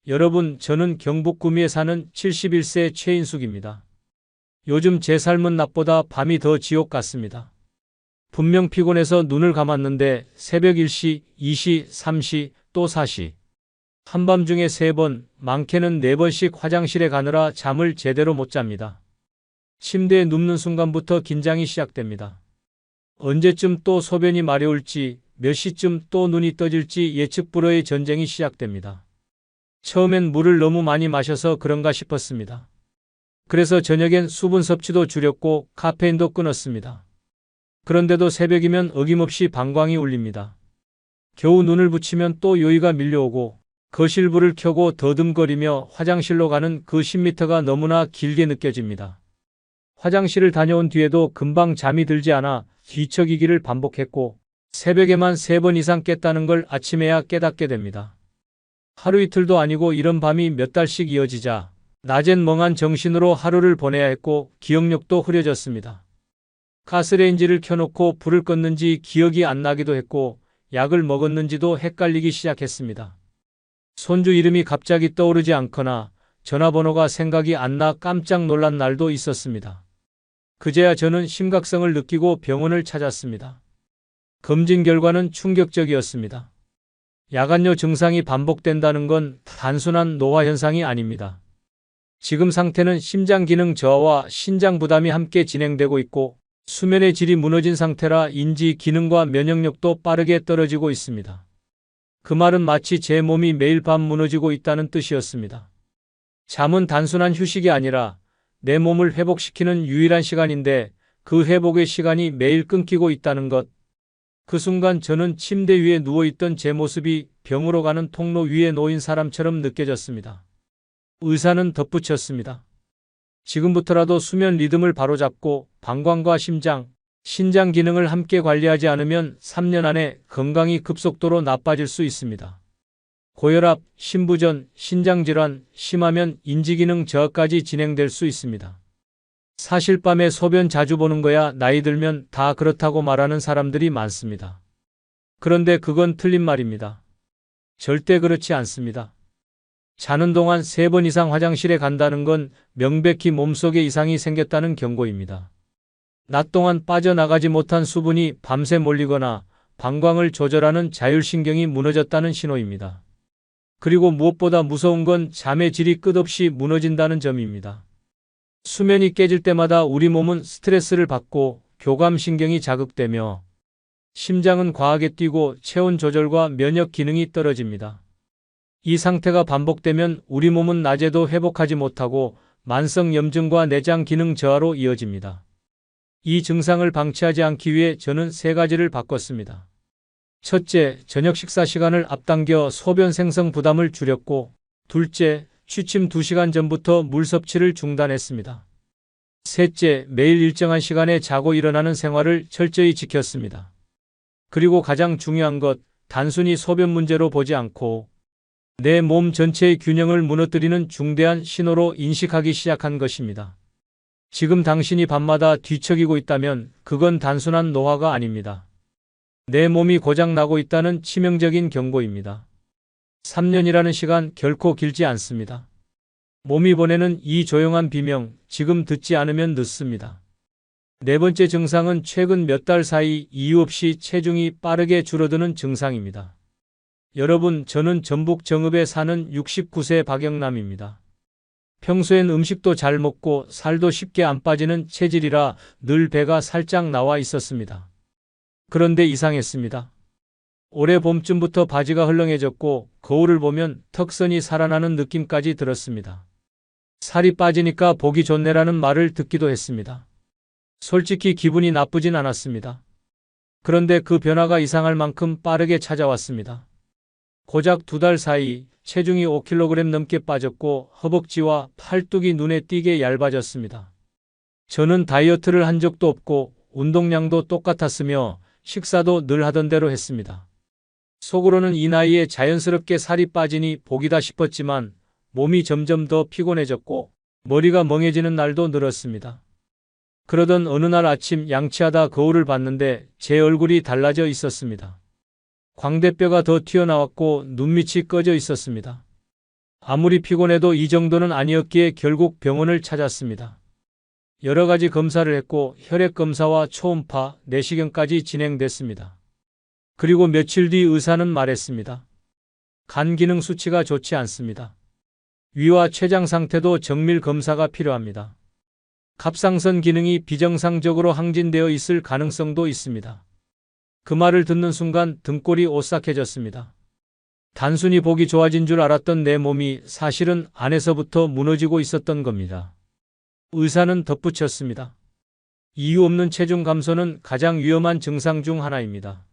여러분, 저는 경북 구미에 사는 71세 최인숙입니다. 요즘 제 삶은 낮보다 밤이 더 지옥 같습니다. 분명 피곤해서 눈을 감았는데 새벽 1시, 2시, 3시, 또 4시. 한밤중에 3번, 많게는 4번씩 화장실에 가느라 잠을 제대로 못 잡니다. 침대에 눕는 순간부터 긴장이 시작됩니다. 언제쯤 또 소변이 마려울지, 몇 시쯤 또 눈이 떠질지 예측 불허의 전쟁이 시작됩니다. 처음엔 물을 너무 많이 마셔서 그런가 싶었습니다. 그래서 저녁엔 수분 섭취도 줄였고 카페인도 끊었습니다. 그런데도 새벽이면 어김없이 방광이 울립니다. 겨우 눈을 붙이면 또 요의가 밀려오고 거실 불을 켜고 더듬거리며 화장실로 가는 그 10m가 너무나 길게 느껴집니다. 화장실을 다녀온 뒤에도 금방 잠이 들지 않아 뒤척이기를 반복했고 새벽에만 3번 이상 깼다는 걸 아침에야 깨닫게 됩니다. 하루 이틀도 아니고 이런 밤이 몇 달씩 이어지자 낮엔 멍한 정신으로 하루를 보내야 했고 기억력도 흐려졌습니다. 가스레인지를 켜놓고 불을 껐는지 기억이 안 나기도 했고 약을 먹었는지도 헷갈리기 시작했습니다. 손주 이름이 갑자기 떠오르지 않거나 전화번호가 생각이 안 나 깜짝 놀란 날도 있었습니다. 그제야 저는 심각성을 느끼고 병원을 찾았습니다. 검진 결과는 충격적이었습니다. 야간요 증상이 반복된다는 건 단순한 노화 현상이 아닙니다. 지금 상태는 심장 기능 저하와 신장 부담이 함께 진행되고 있고 수면의 질이 무너진 상태라 인지 기능과 면역력도 빠르게 떨어지고 있습니다. 그 말은 마치 제 몸이 매일 밤 무너지고 있다는 뜻이었습니다. 잠은 단순한 휴식이 아니라 내 몸을 회복시키는 유일한 시간인데 그 회복의 시간이 매일 끊기고 있다는 것. 그 순간 저는 침대 위에 누워있던 제 모습이 병으로 가는 통로 위에 놓인 사람처럼 느껴졌습니다. 의사는 덧붙였습니다. 지금부터라도 수면 리듬을 바로잡고 방광과 심장, 신장 기능을 함께 관리하지 않으면 3년 안에 건강이 급속도로 나빠질 수 있습니다. 고혈압, 심부전, 신장질환, 심하면 인지기능 저하까지 진행될 수 있습니다. 사실 밤에 소변 자주 보는 거야 나이 들면 다 그렇다고 말하는 사람들이 많습니다. 그런데 그건 틀린 말입니다. 절대 그렇지 않습니다. 자는 동안 3번 이상 화장실에 간다는 건 명백히 몸속에 이상이 생겼다는 경고입니다. 낮 동안 빠져나가지 못한 수분이 밤새 몰리거나 방광을 조절하는 자율신경이 무너졌다는 신호입니다. 그리고 무엇보다 무서운 건 잠의 질이 끝없이 무너진다는 점입니다. 수면이 깨질 때마다 우리 몸은 스트레스를 받고 교감신경이 자극되며 심장은 과하게 뛰고 체온 조절과 면역 기능이 떨어집니다. 이 상태가 반복되면 우리 몸은 낮에도 회복하지 못하고 만성 염증과 내장 기능 저하로 이어집니다. 이 증상을 방치하지 않기 위해 저는 3가지를 바꿨습니다. 첫째, 저녁 식사 시간을 앞당겨 소변 생성 부담을 줄였고, 둘째, 취침 2시간 전부터 물 섭취를 중단했습니다. 셋째, 매일 일정한 시간에 자고 일어나는 생활을 철저히 지켰습니다. 그리고 가장 중요한 것, 단순히 소변 문제로 보지 않고 내 몸 전체의 균형을 무너뜨리는 중대한 신호로 인식하기 시작한 것입니다. 지금 당신이 밤마다 뒤척이고 있다면 그건 단순한 노화가 아닙니다. 내 몸이 고장나고 있다는 치명적인 경고입니다. 3년이라는 시간 결코 길지 않습니다. 몸이 보내는 이 조용한 비명, 지금 듣지 않으면 늦습니다. 4번째 증상은 최근 몇 달 사이 이유 없이 체중이 빠르게 줄어드는 증상입니다. 여러분, 저는 전북 정읍에 사는 69세 박영남입니다. 평소엔 음식도 잘 먹고 살도 쉽게 안 빠지는 체질이라 늘 배가 살짝 나와 있었습니다. 그런데 이상했습니다. 올해 봄쯤부터 바지가 헐렁해졌고 거울을 보면 턱선이 살아나는 느낌까지 들었습니다. 살이 빠지니까 보기 좋네라는 말을 듣기도 했습니다. 솔직히 기분이 나쁘진 않았습니다. 그런데 그 변화가 이상할 만큼 빠르게 찾아왔습니다. 고작 2달 사이 체중이 5kg 넘게 빠졌고 허벅지와 팔뚝이 눈에 띄게 얇아졌습니다. 저는 다이어트를 한 적도 없고 운동량도 똑같았으며 식사도 늘 하던 대로 했습니다. 속으로는 이 나이에 자연스럽게 살이 빠지니 복이다 싶었지만 몸이 점점 더 피곤해졌고 머리가 멍해지는 날도 늘었습니다. 그러던 어느 날 아침 양치하다 거울을 봤는데 제 얼굴이 달라져 있었습니다. 광대뼈가 더 튀어나왔고 눈밑이 꺼져 있었습니다. 아무리 피곤해도 이 정도는 아니었기에 결국 병원을 찾았습니다. 여러 가지 검사를 했고 혈액 검사와 초음파, 내시경까지 진행됐습니다. 그리고 며칠 뒤 의사는 말했습니다. 간 기능 수치가 좋지 않습니다. 위와 췌장 상태도 정밀 검사가 필요합니다. 갑상선 기능이 비정상적으로 항진되어 있을 가능성도 있습니다. 그 말을 듣는 순간 등골이 오싹해졌습니다. 단순히 보기 좋아진 줄 알았던 내 몸이 사실은 안에서부터 무너지고 있었던 겁니다. 의사는 덧붙였습니다. 이유 없는 체중 감소는 가장 위험한 증상 중 하나입니다.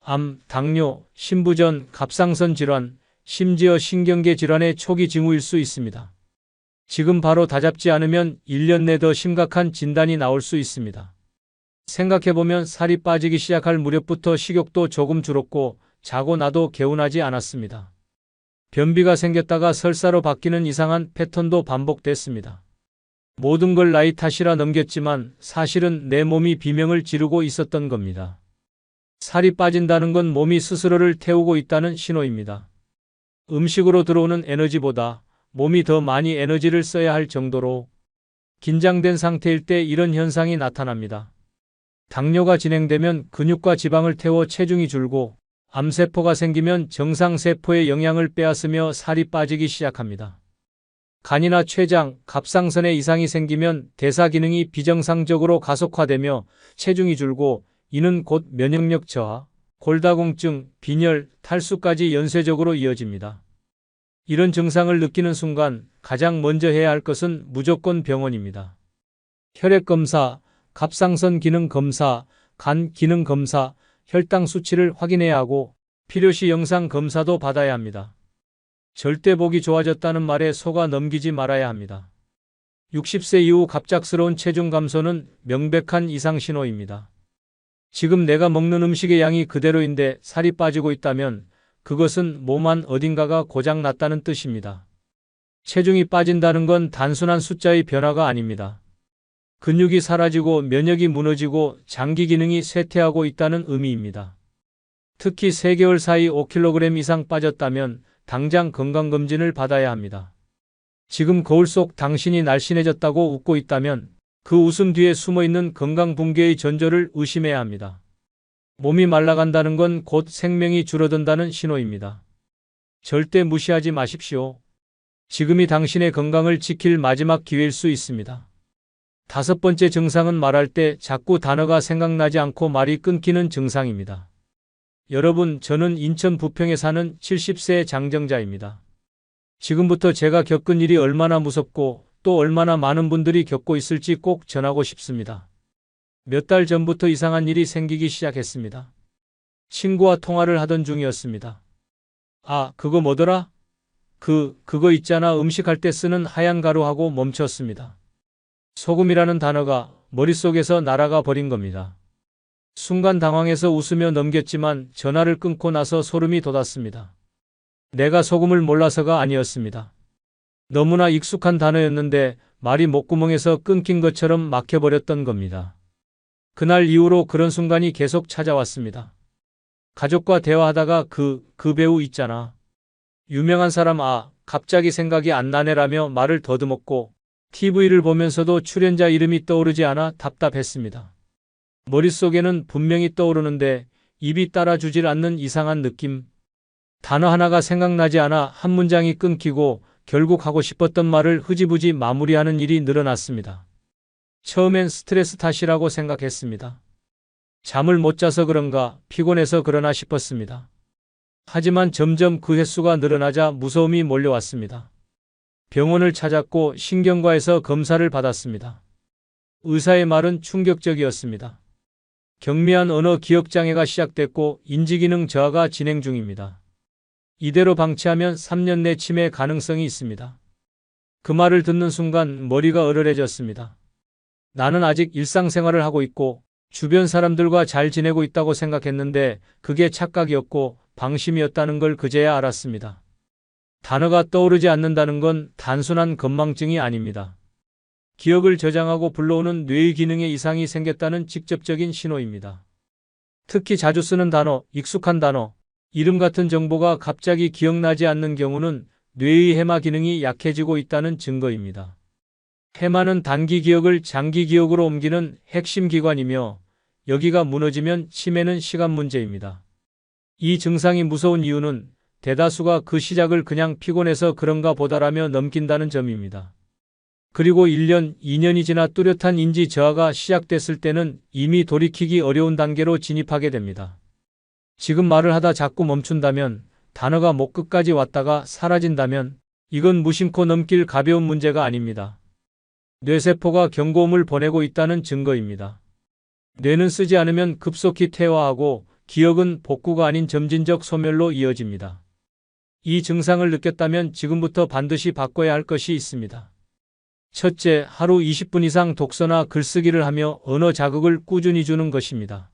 암, 당뇨, 심부전, 갑상선 질환, 심지어 신경계 질환의 초기 징후일 수 있습니다. 지금 바로 다잡지 않으면 1년 내 더 심각한 진단이 나올 수 있습니다. 생각해보면 살이 빠지기 시작할 무렵부터 식욕도 조금 줄었고 자고 나도 개운하지 않았습니다. 변비가 생겼다가 설사로 바뀌는 이상한 패턴도 반복됐습니다. 모든 걸 나이 탓이라 넘겼지만 사실은 내 몸이 비명을 지르고 있었던 겁니다. 살이 빠진다는 건 몸이 스스로를 태우고 있다는 신호입니다. 음식으로 들어오는 에너지보다 몸이 더 많이 에너지를 써야 할 정도로 긴장된 상태일 때 이런 현상이 나타납니다. 당뇨가 진행되면 근육과 지방을 태워 체중이 줄고 암세포가 생기면 정상세포의 영양을 빼앗으며 살이 빠지기 시작합니다. 간이나 췌장, 갑상선에 이상이 생기면 대사 기능이 비정상적으로 가속화되며 체중이 줄고 이는 곧 면역력 저하, 골다공증, 빈혈, 탈수까지 연쇄적으로 이어집니다. 이런 증상을 느끼는 순간 가장 먼저 해야 할 것은 무조건 병원입니다. 혈액 검사, 갑상선 기능 검사, 간 기능 검사, 혈당 수치를 확인해야 하고 필요시 영상 검사도 받아야 합니다. 절대 보기 좋아졌다는 말에 속아 넘기지 말아야 합니다. 60세 이후 갑작스러운 체중 감소는 명백한 이상 신호입니다. 지금 내가 먹는 음식의 양이 그대로인데 살이 빠지고 있다면 그것은 몸 안 어딘가가 고장 났다는 뜻입니다. 체중이 빠진다는 건 단순한 숫자의 변화가 아닙니다. 근육이 사라지고 면역이 무너지고 장기 기능이 쇠퇴하고 있다는 의미입니다. 특히 3개월 사이 5kg 이상 빠졌다면 당장 건강검진을 받아야 합니다. 지금 거울 속 당신이 날씬해졌다고 웃고 있다면 그 웃음 뒤에 숨어있는 건강 붕괴의 전조를 의심해야 합니다. 몸이 말라간다는 건 곧 생명이 줄어든다는 신호입니다. 절대 무시하지 마십시오. 지금이 당신의 건강을 지킬 마지막 기회일 수 있습니다. 5번째 증상은 말할 때 자꾸 단어가 생각나지 않고 말이 끊기는 증상입니다. 여러분, 저는 인천 부평에 사는 70세 장정자입니다. 지금부터 제가 겪은 일이 얼마나 무섭고 또 얼마나 많은 분들이 겪고 있을지 꼭 전하고 싶습니다. 몇 달 전부터 이상한 일이 생기기 시작했습니다. 친구와 통화를 하던 중이었습니다. 아, 그거 뭐더라? 그거 있잖아. 음식할 때 쓰는 하얀 가루하고 멈췄습니다. 소금이라는 단어가 머릿속에서 날아가 버린 겁니다. 순간 당황해서 웃으며 넘겼지만 전화를 끊고 나서 소름이 돋았습니다. 내가 소금을 몰라서가 아니었습니다. 너무나 익숙한 단어였는데 말이 목구멍에서 끊긴 것처럼 막혀버렸던 겁니다. 그날 이후로 그런 순간이 계속 찾아왔습니다. 가족과 대화하다가 그 배우 있잖아. 유명한 사람 갑자기 생각이 안 나네라며 말을 더듬었고 TV를 보면서도 출연자 이름이 떠오르지 않아 답답했습니다. 머릿속에는 분명히 떠오르는데 입이 따라주질 않는 이상한 느낌. 단어 하나가 생각나지 않아 한 문장이 끊기고 결국 하고 싶었던 말을 흐지부지 마무리하는 일이 늘어났습니다. 처음엔 스트레스 탓이라고 생각했습니다. 잠을 못 자서 그런가, 피곤해서 그러나 싶었습니다. 하지만 점점 그 횟수가 늘어나자 무서움이 몰려왔습니다. 병원을 찾았고 신경과에서 검사를 받았습니다. 의사의 말은 충격적이었습니다. 경미한 언어 기억 장애가 시작됐고 인지기능 저하가 진행 중입니다. 이대로 방치하면 3년 내 치매 가능성이 있습니다. 그 말을 듣는 순간 머리가 얼얼해졌습니다. 나는 아직 일상생활을 하고 있고 주변 사람들과 잘 지내고 있다고 생각했는데 그게 착각이었고 방심이었다는 걸 그제야 알았습니다. 단어가 떠오르지 않는다는 건 단순한 건망증이 아닙니다. 기억을 저장하고 불러오는 뇌의 기능에 이상이 생겼다는 직접적인 신호입니다. 특히 자주 쓰는 단어, 익숙한 단어, 이름 같은 정보가 갑자기 기억나지 않는 경우는 뇌의 해마 기능이 약해지고 있다는 증거입니다. 해마는 단기 기억을 장기 기억으로 옮기는 핵심 기관이며 여기가 무너지면 치매는 시간 문제입니다. 이 증상이 무서운 이유는 대다수가 그 시작을 그냥 피곤해서 그런가 보다라며 넘긴다는 점입니다. 그리고 1년, 2년이 지나 뚜렷한 인지 저하가 시작됐을 때는 이미 돌이키기 어려운 단계로 진입하게 됩니다. 지금 말을 하다 자꾸 멈춘다면, 단어가 목 끝까지 왔다가 사라진다면 이건 무심코 넘길 가벼운 문제가 아닙니다. 뇌세포가 경고음을 보내고 있다는 증거입니다. 뇌는 쓰지 않으면 급속히 퇴화하고 기억은 복구가 아닌 점진적 소멸로 이어집니다. 이 증상을 느꼈다면 지금부터 반드시 바꿔야 할 것이 있습니다. 첫째, 하루 20분 이상 독서나 글쓰기를 하며 언어 자극을 꾸준히 주는 것입니다.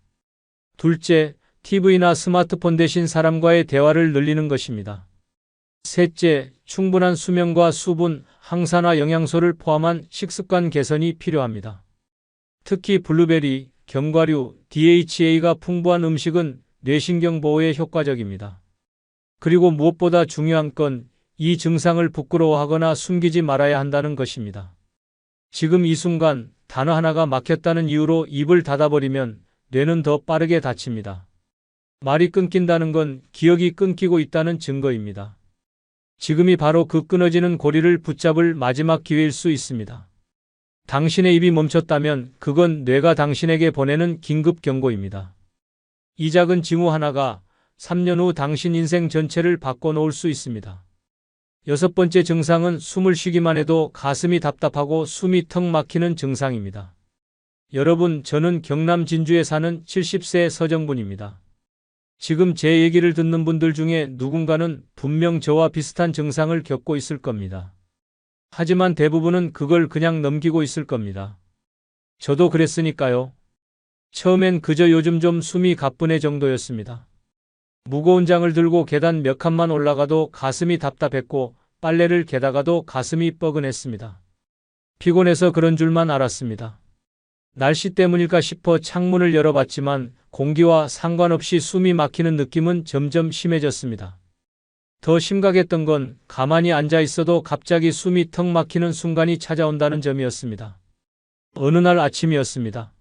둘째, TV나 스마트폰 대신 사람과의 대화를 늘리는 것입니다. 셋째, 충분한 수면과 수분, 항산화 영양소를 포함한 식습관 개선이 필요합니다. 특히 블루베리, 견과류, DHA가 풍부한 음식은 뇌신경 보호에 효과적입니다. 그리고 무엇보다 중요한 건 이 증상을 부끄러워하거나 숨기지 말아야 한다는 것입니다. 지금 이 순간 단어 하나가 막혔다는 이유로 입을 닫아버리면 뇌는 더 빠르게 다칩니다. 말이 끊긴다는 건 기억이 끊기고 있다는 증거입니다. 지금이 바로 그 끊어지는 고리를 붙잡을 마지막 기회일 수 있습니다. 당신의 입이 멈췄다면 그건 뇌가 당신에게 보내는 긴급 경고입니다. 이 작은 징후 하나가 3년 후 당신 인생 전체를 바꿔놓을 수 있습니다. 여섯 번째 증상은 숨을 쉬기만 해도 가슴이 답답하고 숨이 턱 막히는 증상입니다. 여러분, 저는 경남 진주에 사는 70세 서정분입니다. 지금 제 얘기를 듣는 분들 중에 누군가는 분명 저와 비슷한 증상을 겪고 있을 겁니다. 하지만 대부분은 그걸 그냥 넘기고 있을 겁니다. 저도 그랬으니까요. 처음엔 그저 요즘 좀 숨이 가쁘네 정도였습니다. 무거운 장을 들고 계단 몇 칸만 올라가도 가슴이 답답했고 빨래를 개다가도 가슴이 뻐근했습니다. 피곤해서 그런 줄만 알았습니다. 날씨 때문일까 싶어 창문을 열어봤지만 공기와 상관없이 숨이 막히는 느낌은 점점 심해졌습니다. 더 심각했던 건 가만히 앉아 있어도 갑자기 숨이 턱 막히는 순간이 찾아온다는 점이었습니다. 어느 날 아침이었습니다.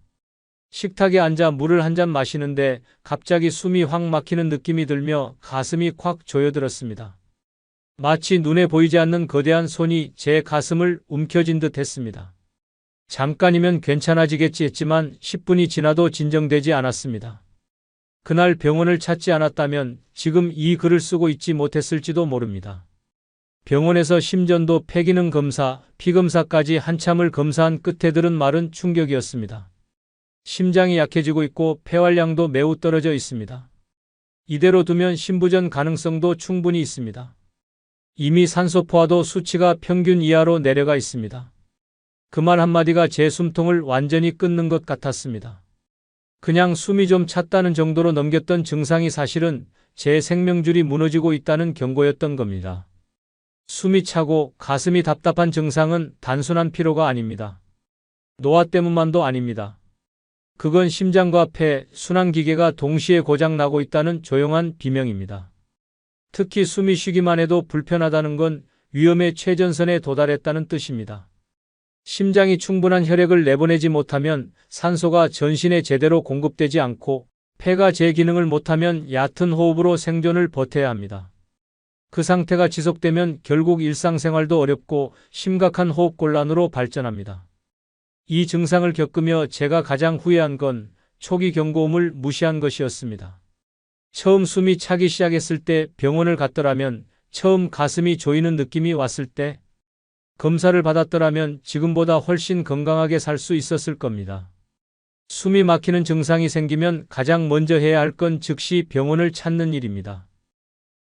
식탁에 앉아 물을 한 잔 마시는데 갑자기 숨이 확 막히는 느낌이 들며 가슴이 콱 조여들었습니다. 마치 눈에 보이지 않는 거대한 손이 제 가슴을 움켜쥔 듯 했습니다. 잠깐이면 괜찮아지겠지 했지만 10분이 지나도 진정되지 않았습니다. 그날 병원을 찾지 않았다면 지금 이 글을 쓰고 있지 못했을지도 모릅니다. 병원에서 심전도 폐기능 검사, 피검사까지 한참을 검사한 끝에 들은 말은 충격이었습니다. 심장이 약해지고 있고 폐활량도 매우 떨어져 있습니다. 이대로 두면 심부전 가능성도 충분히 있습니다. 이미 산소 포화도 수치가 평균 이하로 내려가 있습니다. 그 말 한마디가 제 숨통을 완전히 끊는 것 같았습니다. 그냥 숨이 좀 찼다는 정도로 넘겼던 증상이 사실은 제 생명줄이 무너지고 있다는 경고였던 겁니다. 숨이 차고 가슴이 답답한 증상은 단순한 피로가 아닙니다. 노화 때문만도 아닙니다. 그건 심장과 폐, 순환기계가 동시에 고장나고 있다는 조용한 비명입니다. 특히 숨이 쉬기만 해도 불편하다는 건 위험의 최전선에 도달했다는 뜻입니다. 심장이 충분한 혈액을 내보내지 못하면 산소가 전신에 제대로 공급되지 않고 폐가 제 기능을 못하면 얕은 호흡으로 생존을 버텨야 합니다. 그 상태가 지속되면 결국 일상생활도 어렵고 심각한 호흡곤란으로 발전합니다. 이 증상을 겪으며 제가 가장 후회한 건 초기 경고음을 무시한 것이었습니다. 처음 숨이 차기 시작했을 때 병원을 갔더라면, 처음 가슴이 조이는 느낌이 왔을 때 검사를 받았더라면 지금보다 훨씬 건강하게 살 수 있었을 겁니다. 숨이 막히는 증상이 생기면 가장 먼저 해야 할 건 즉시 병원을 찾는 일입니다.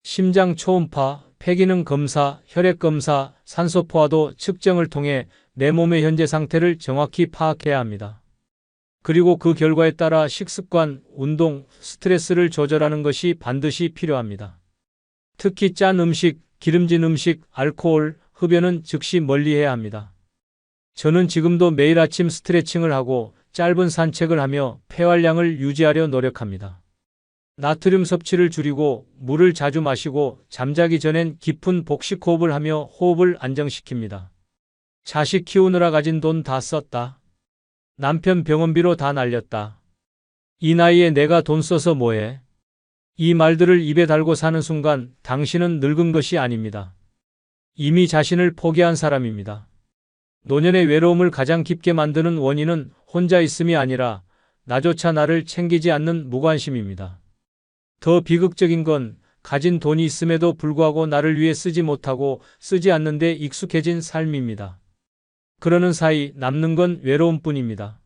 심장 초음파, 폐기능 검사, 혈액 검사, 산소 포화도 측정을 통해 내 몸의 현재 상태를 정확히 파악해야 합니다. 그리고 그 결과에 따라 식습관, 운동, 스트레스를 조절하는 것이 반드시 필요합니다. 특히 짠 음식, 기름진 음식, 알코올, 흡연은 즉시 멀리해야 합니다. 저는 지금도 매일 아침 스트레칭을 하고 짧은 산책을 하며 폐활량을 유지하려 노력합니다. 나트륨 섭취를 줄이고 물을 자주 마시고 잠자기 전엔 깊은 복식 호흡을 하며 호흡을 안정시킵니다. 자식 키우느라 가진 돈 다 썼다. 남편 병원비로 다 날렸다. 이 나이에 내가 돈 써서 뭐해? 이 말들을 입에 달고 사는 순간 당신은 늙은 것이 아닙니다. 이미 자신을 포기한 사람입니다. 노년의 외로움을 가장 깊게 만드는 원인은 혼자 있음이 아니라 나조차 나를 챙기지 않는 무관심입니다. 더 비극적인 건 가진 돈이 있음에도 불구하고 나를 위해 쓰지 못하고 쓰지 않는 데 익숙해진 삶입니다. 그러는 사이 남는 건 외로움뿐입니다.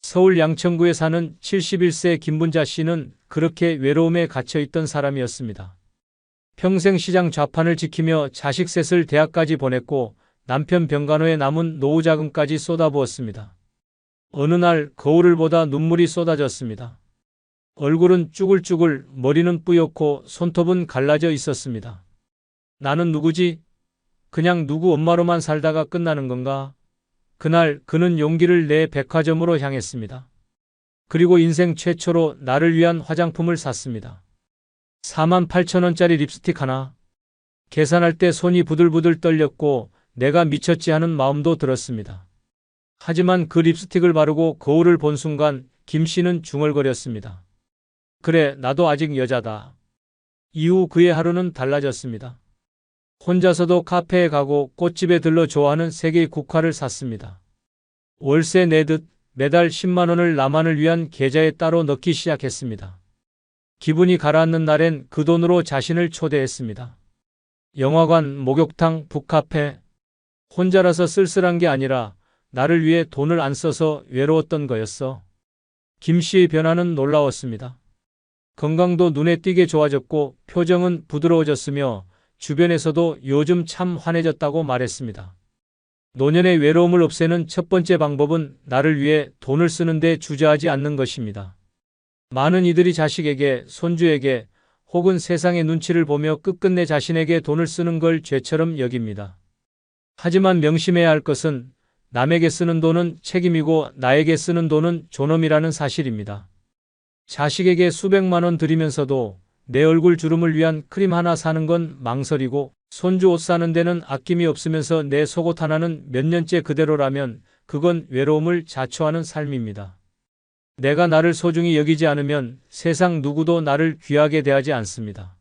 서울 양천구에 사는 71세 김분자 씨는 그렇게 외로움에 갇혀있던 사람이었습니다. 평생 시장 좌판을 지키며 자식 셋을 대학까지 보냈고 남편 병간호에 남은 노후 자금까지 쏟아부었습니다. 어느 날 거울을 보다 눈물이 쏟아졌습니다. 얼굴은 쭈글쭈글, 머리는 뿌옇고 손톱은 갈라져 있었습니다. 나는 누구지? 그냥 누구 엄마로만 살다가 끝나는 건가? 그날 그는 용기를 내 백화점으로 향했습니다. 그리고 인생 최초로 나를 위한 화장품을 샀습니다. 48,000원짜리 립스틱 하나. 계산할 때 손이 부들부들 떨렸고 내가 미쳤지 하는 마음도 들었습니다. 하지만 그 립스틱을 바르고 거울을 본 순간 김 씨는 중얼거렸습니다. 그래, 나도 아직 여자다. 이후 그의 하루는 달라졌습니다. 혼자서도 카페에 가고 꽃집에 들러 좋아하는 3개의 국화를 샀습니다. 월세 내듯 매달 10만 원을 나만을 위한 계좌에 따로 넣기 시작했습니다. 기분이 가라앉는 날엔 그 돈으로 자신을 초대했습니다. 영화관, 목욕탕, 북카페. 혼자라서 쓸쓸한 게 아니라 나를 위해 돈을 안 써서 외로웠던 거였어. 김 씨의 변화는 놀라웠습니다. 건강도 눈에 띄게 좋아졌고 표정은 부드러워졌으며 주변에서도 요즘 참 환해졌다고 말했습니다. 노년의 외로움을 없애는 첫 번째 방법은 나를 위해 돈을 쓰는데 주저하지 않는 것입니다. 많은 이들이 자식에게, 손주에게 혹은 세상의 눈치를 보며 끝끝내 자신에게 돈을 쓰는 걸 죄처럼 여깁니다. 하지만 명심해야 할 것은 남에게 쓰는 돈은 책임이고 나에게 쓰는 돈은 존엄이라는 사실입니다. 자식에게 수백만 원 드리면서도 내 얼굴 주름을 위한 크림 하나 사는 건 망설이고 손주 옷 사는 데는 아낌이 없으면서 내 속옷 하나는 몇 년째 그대로라면 그건 외로움을 자초하는 삶입니다. 내가 나를 소중히 여기지 않으면 세상 누구도 나를 귀하게 대하지 않습니다.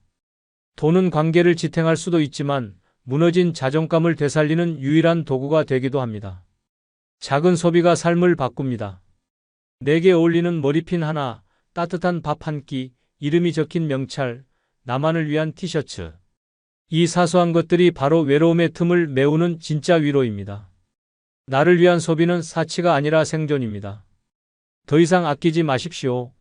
돈은 관계를 지탱할 수도 있지만 무너진 자존감을 되살리는 유일한 도구가 되기도 합니다. 작은 소비가 삶을 바꿉니다. 내게 어울리는 머리핀 하나, 따뜻한 밥 한 끼, 이름이 적힌 명찰, 나만을 위한 티셔츠. 이 사소한 것들이 바로 외로움의 틈을 메우는 진짜 위로입니다. 나를 위한 소비는 사치가 아니라 생존입니다. 더 이상 아끼지 마십시오.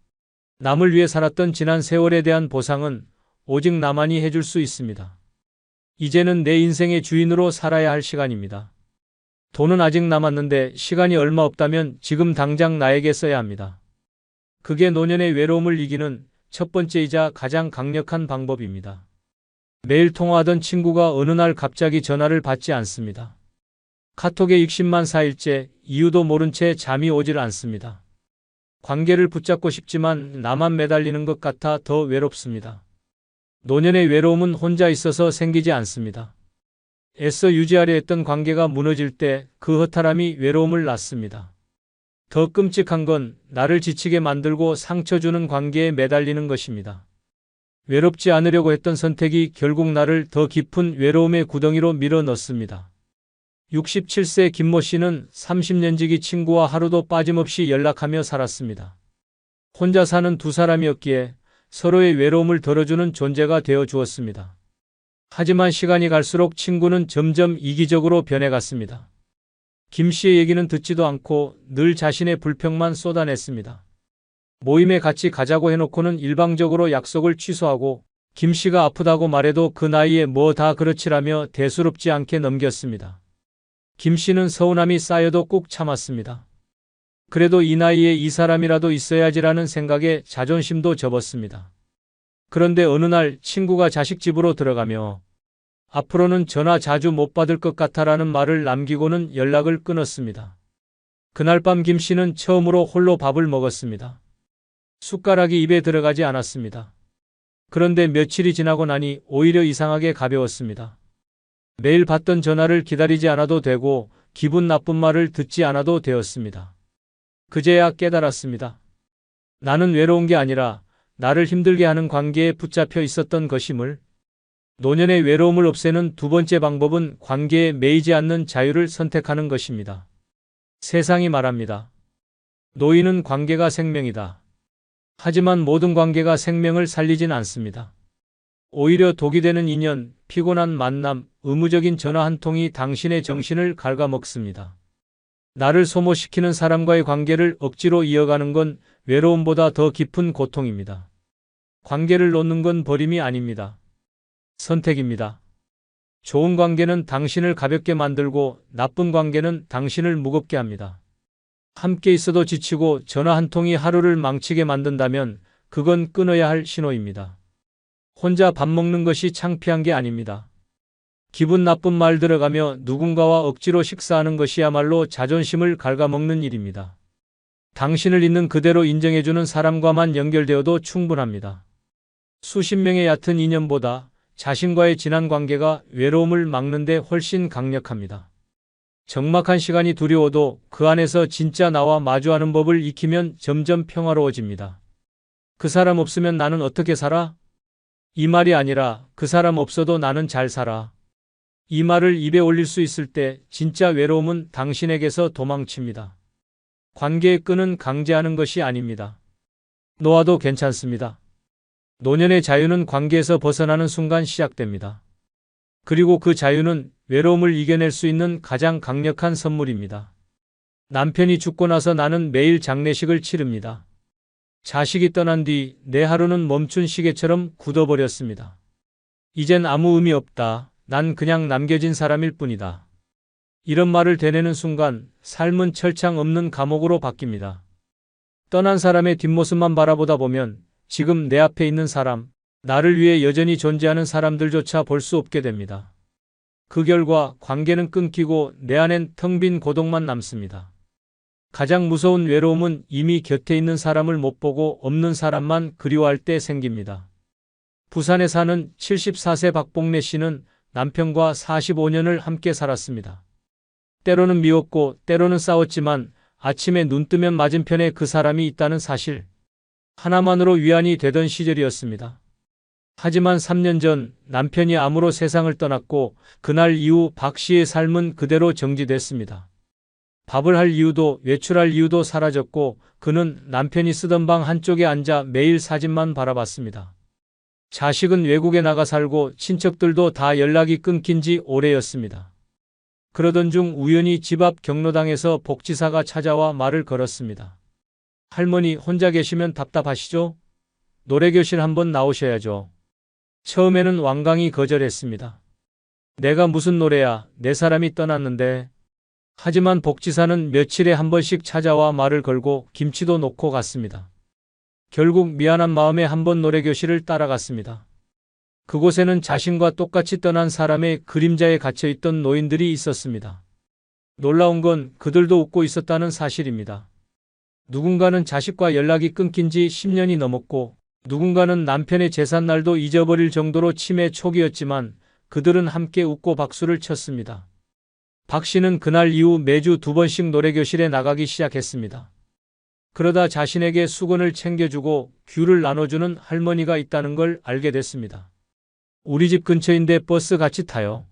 남을 위해 살았던 지난 세월에 대한 보상은 오직 나만이 해줄 수 있습니다. 이제는 내 인생의 주인으로 살아야 할 시간입니다. 돈은 아직 남았는데 시간이 얼마 없다면 지금 당장 나에게 써야 합니다. 그게 노년의 외로움을 이기는 첫 번째이자 가장 강력한 방법입니다. 매일 통화하던 친구가 어느 날 갑자기 전화를 받지 않습니다. 카톡에 익십만 4일째 이유도 모른 채 잠이 오질 않습니다. 관계를 붙잡고 싶지만 나만 매달리는 것 같아 더 외롭습니다. 노년의 외로움은 혼자 있어서 생기지 않습니다. 애써 유지하려 했던 관계가 무너질 때 그 허탈함이 외로움을 낳습니다. 더 끔찍한 건 나를 지치게 만들고 상처 주는 관계에 매달리는 것입니다. 외롭지 않으려고 했던 선택이 결국 나를 더 깊은 외로움의 구덩이로 밀어 넣습니다. 67세 김모 씨는 30년 지기 친구와 하루도 빠짐없이 연락하며 살았습니다. 혼자 사는 두 사람이었기에 서로의 외로움을 덜어주는 존재가 되어 주었습니다. 하지만 시간이 갈수록 친구는 점점 이기적으로 변해갔습니다. 김 씨의 얘기는 듣지도 않고 늘 자신의 불평만 쏟아냈습니다. 모임에 같이 가자고 해놓고는 일방적으로 약속을 취소하고 김 씨가 아프다고 말해도 그 나이에 뭐 다 그렇지라며 대수롭지 않게 넘겼습니다. 김 씨는 서운함이 쌓여도 꾹 참았습니다. 그래도 이 나이에 이 사람이라도 있어야지라는 생각에 자존심도 접었습니다. 그런데 어느 날 친구가 자식 집으로 들어가며 앞으로는 전화 자주 못 받을 것 같아라는 말을 남기고는 연락을 끊었습니다. 그날 밤 김 씨는 처음으로 홀로 밥을 먹었습니다. 숟가락이 입에 들어가지 않았습니다. 그런데 며칠이 지나고 나니 오히려 이상하게 가벼웠습니다. 매일 받던 전화를 기다리지 않아도 되고 기분 나쁜 말을 듣지 않아도 되었습니다. 그제야 깨달았습니다. 나는 외로운 게 아니라 나를 힘들게 하는 관계에 붙잡혀 있었던 것임을. 노년의 외로움을 없애는 두 번째 방법은 관계에 매이지 않는 자유를 선택하는 것입니다. 세상이 말합니다. 노인은 관계가 생명이다. 하지만 모든 관계가 생명을 살리진 않습니다. 오히려 독이 되는 인연, 피곤한 만남, 의무적인 전화 한 통이 당신의 정신을 갉아먹습니다. 나를 소모시키는 사람과의 관계를 억지로 이어가는 건 외로움보다 더 깊은 고통입니다. 관계를 놓는 건 버림이 아닙니다. 선택입니다. 좋은 관계는 당신을 가볍게 만들고 나쁜 관계는 당신을 무겁게 합니다. 함께 있어도 지치고 전화 한 통이 하루를 망치게 만든다면 그건 끊어야 할 신호입니다. 혼자 밥 먹는 것이 창피한 게 아닙니다. 기분 나쁜 말 들어가며 누군가와 억지로 식사하는 것이야말로 자존심을 갉아먹는 일입니다. 당신을 있는 그대로 인정해주는 사람과만 연결되어도 충분합니다. 수십 명의 얕은 인연보다 자신과의 진한 관계가 외로움을 막는 데 훨씬 강력합니다. 적막한 시간이 두려워도 그 안에서 진짜 나와 마주하는 법을 익히면 점점 평화로워집니다. 그 사람 없으면 나는 어떻게 살아? 이 말이 아니라 그 사람 없어도 나는 잘 살아. 이 말을 입에 올릴 수 있을 때 진짜 외로움은 당신에게서 도망칩니다. 관계의 끈은 강제하는 것이 아닙니다. 놓아도 괜찮습니다. 노년의 자유는 관계에서 벗어나는 순간 시작됩니다. 그리고 그 자유는 외로움을 이겨낼 수 있는 가장 강력한 선물입니다. 남편이 죽고 나서 나는 매일 장례식을 치릅니다. 자식이 떠난 뒤 내 하루는 멈춘 시계처럼 굳어버렸습니다. 이젠 아무 의미 없다. 난 그냥 남겨진 사람일 뿐이다. 이런 말을 되뇌는 순간 삶은 철창 없는 감옥으로 바뀝니다. 떠난 사람의 뒷모습만 바라보다 보면 지금 내 앞에 있는 사람, 나를 위해 여전히 존재하는 사람들조차 볼 수 없게 됩니다. 그 결과 관계는 끊기고 내 안엔 텅 빈 고독만 남습니다. 가장 무서운 외로움은 이미 곁에 있는 사람을 못 보고 없는 사람만 그리워할 때 생깁니다. 부산에 사는 74세 박봉래 씨는 남편과 45년을 함께 살았습니다. 때로는 미웠고 때로는 싸웠지만 아침에 눈 뜨면 맞은편에 그 사람이 있다는 사실 하나만으로 위안이 되던 시절이었습니다. 하지만 3년 전 남편이 암으로 세상을 떠났고 그날 이후 박 씨의 삶은 그대로 정지됐습니다. 밥을 할 이유도 외출할 이유도 사라졌고 그는 남편이 쓰던 방 한쪽에 앉아 매일 사진만 바라봤습니다. 자식은 외국에 나가 살고 친척들도 다 연락이 끊긴 지 오래였습니다. 그러던 중 우연히 집 앞 경로당에서 복지사가 찾아와 말을 걸었습니다. 할머니 혼자 계시면 답답하시죠? 노래교실 한번 나오셔야죠. 처음에는 완강히 거절했습니다. 내가 무슨 노래야, 내 사람이 떠났는데. 하지만 복지사는 며칠에 한 번씩 찾아와 말을 걸고 김치도 놓고 갔습니다. 결국 미안한 마음에 한번 노래교실을 따라갔습니다. 그곳에는 자신과 똑같이 떠난 사람의 그림자에 갇혀있던 노인들이 있었습니다. 놀라운 건 그들도 웃고 있었다는 사실입니다. 누군가는 자식과 연락이 끊긴 지 10년이 넘었고 누군가는 남편의 제삿날도 잊어버릴 정도로 치매 초기였지만 그들은 함께 웃고 박수를 쳤습니다. 박 씨는 그날 이후 매주 2번씩 노래교실에 나가기 시작했습니다. 그러다 자신에게 수건을 챙겨주고 귤을 나눠주는 할머니가 있다는 걸 알게 됐습니다. 우리 집 근처인데 버스 같이 타요.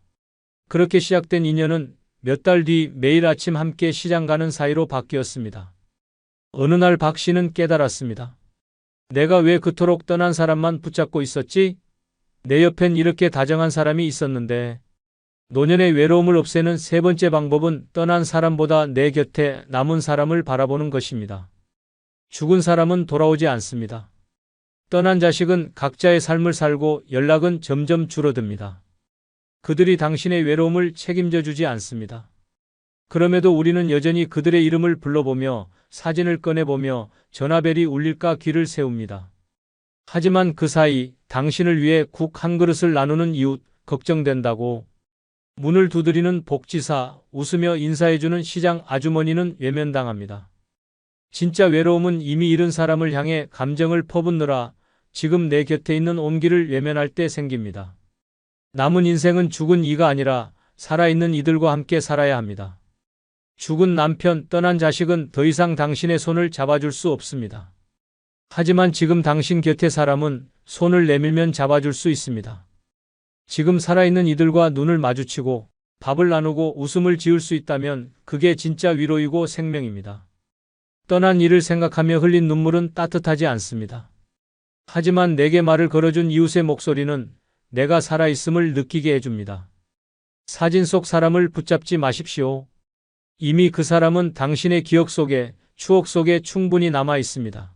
그렇게 시작된 인연은 몇 달 뒤 매일 아침 함께 시장 가는 사이로 바뀌었습니다. 어느 날 박 씨는 깨달았습니다. 내가 왜 그토록 떠난 사람만 붙잡고 있었지? 내 옆엔 이렇게 다정한 사람이 있었는데. 노년의 외로움을 없애는 세 번째 방법은 떠난 사람보다 내 곁에 남은 사람을 바라보는 것입니다. 죽은 사람은 돌아오지 않습니다. 떠난 자식은 각자의 삶을 살고 연락은 점점 줄어듭니다. 그들이 당신의 외로움을 책임져 주지 않습니다. 그럼에도 우리는 여전히 그들의 이름을 불러보며 사진을 꺼내보며 전화벨이 울릴까 귀를 세웁니다. 하지만 그 사이 당신을 위해 국 한 그릇을 나누는 이웃, 걱정된다고 문을 두드리는 복지사, 웃으며 인사해주는 시장 아주머니는 외면당합니다. 진짜 외로움은 이미 잃은 사람을 향해 감정을 퍼붓느라 지금 내 곁에 있는 온기를 외면할 때 생깁니다. 남은 인생은 죽은 이가 아니라 살아있는 이들과 함께 살아야 합니다. 죽은 남편, 떠난 자식은 더 이상 당신의 손을 잡아줄 수 없습니다. 하지만 지금 당신 곁의 사람은 손을 내밀면 잡아줄 수 있습니다. 지금 살아있는 이들과 눈을 마주치고 밥을 나누고 웃음을 지을 수 있다면 그게 진짜 위로이고 생명입니다. 떠난 이를 생각하며 흘린 눈물은 따뜻하지 않습니다. 하지만 내게 말을 걸어준 이웃의 목소리는 내가 살아있음을 느끼게 해줍니다. 사진 속 사람을 붙잡지 마십시오. 이미 그 사람은 당신의 기억 속에, 추억 속에 충분히 남아 있습니다.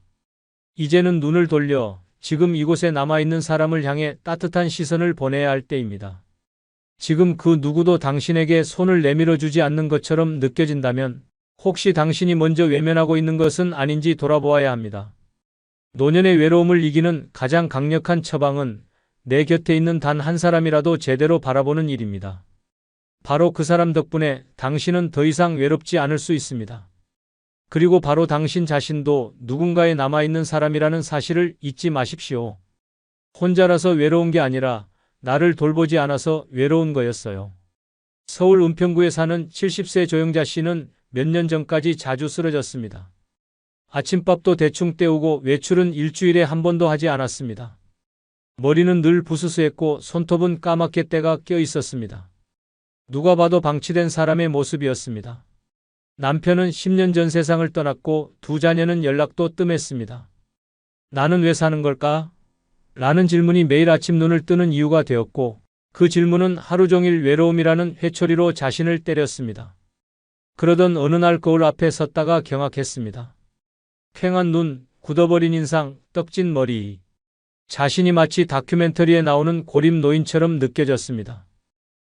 이제는 눈을 돌려 지금 이곳에 남아있는 사람을 향해 따뜻한 시선을 보내야 할 때입니다. 지금 그 누구도 당신에게 손을 내밀어 주지 않는 것처럼 느껴진다면 혹시 당신이 먼저 외면하고 있는 것은 아닌지 돌아보아야 합니다. 노년의 외로움을 이기는 가장 강력한 처방은 내 곁에 있는 단 한 사람이라도 제대로 바라보는 일입니다. 바로 그 사람 덕분에 당신은 더 이상 외롭지 않을 수 있습니다. 그리고 바로 당신 자신도 누군가에 남아있는 사람이라는 사실을 잊지 마십시오. 혼자라서 외로운 게 아니라 나를 돌보지 않아서 외로운 거였어요. 서울 은평구에 사는 70세 조영자 씨는 몇 년 전까지 자주 쓰러졌습니다. 아침밥도 대충 때우고 외출은 일주일에 한 번도 하지 않았습니다. 머리는 늘 부스스했고 손톱은 까맣게 때가 껴 있었습니다. 누가 봐도 방치된 사람의 모습이었습니다. 남편은 10년 전 세상을 떠났고 두 자녀는 연락도 뜸했습니다. 나는 왜 사는 걸까? 라는 질문이 매일 아침 눈을 뜨는 이유가 되었고 그 질문은 하루 종일 외로움이라는 회초리로 자신을 때렸습니다. 그러던 어느 날 거울 앞에 섰다가 경악했습니다. 퀭한 눈, 굳어버린 인상, 떡진 머리. 자신이 마치 다큐멘터리에 나오는 고립 노인처럼 느껴졌습니다.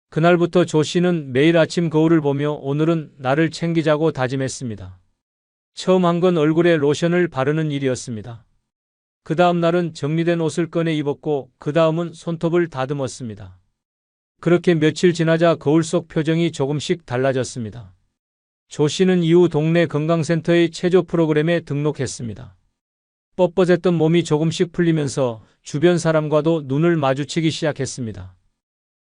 그날부터 조 씨는 매일 아침 거울을 보며 오늘은 나를 챙기자고 다짐했습니다. 처음 한 건 얼굴에 로션을 바르는 일이었습니다. 그 다음 날은 정리된 옷을 꺼내 입었고 그 다음은 손톱을 다듬었습니다. 그렇게 며칠 지나자 거울 속 표정이 조금씩 달라졌습니다. 조 씨는 이후 동네 건강센터의 체조 프로그램에 등록했습니다. 뻣뻣했던 몸이 조금씩 풀리면서 주변 사람과도 눈을 마주치기 시작했습니다.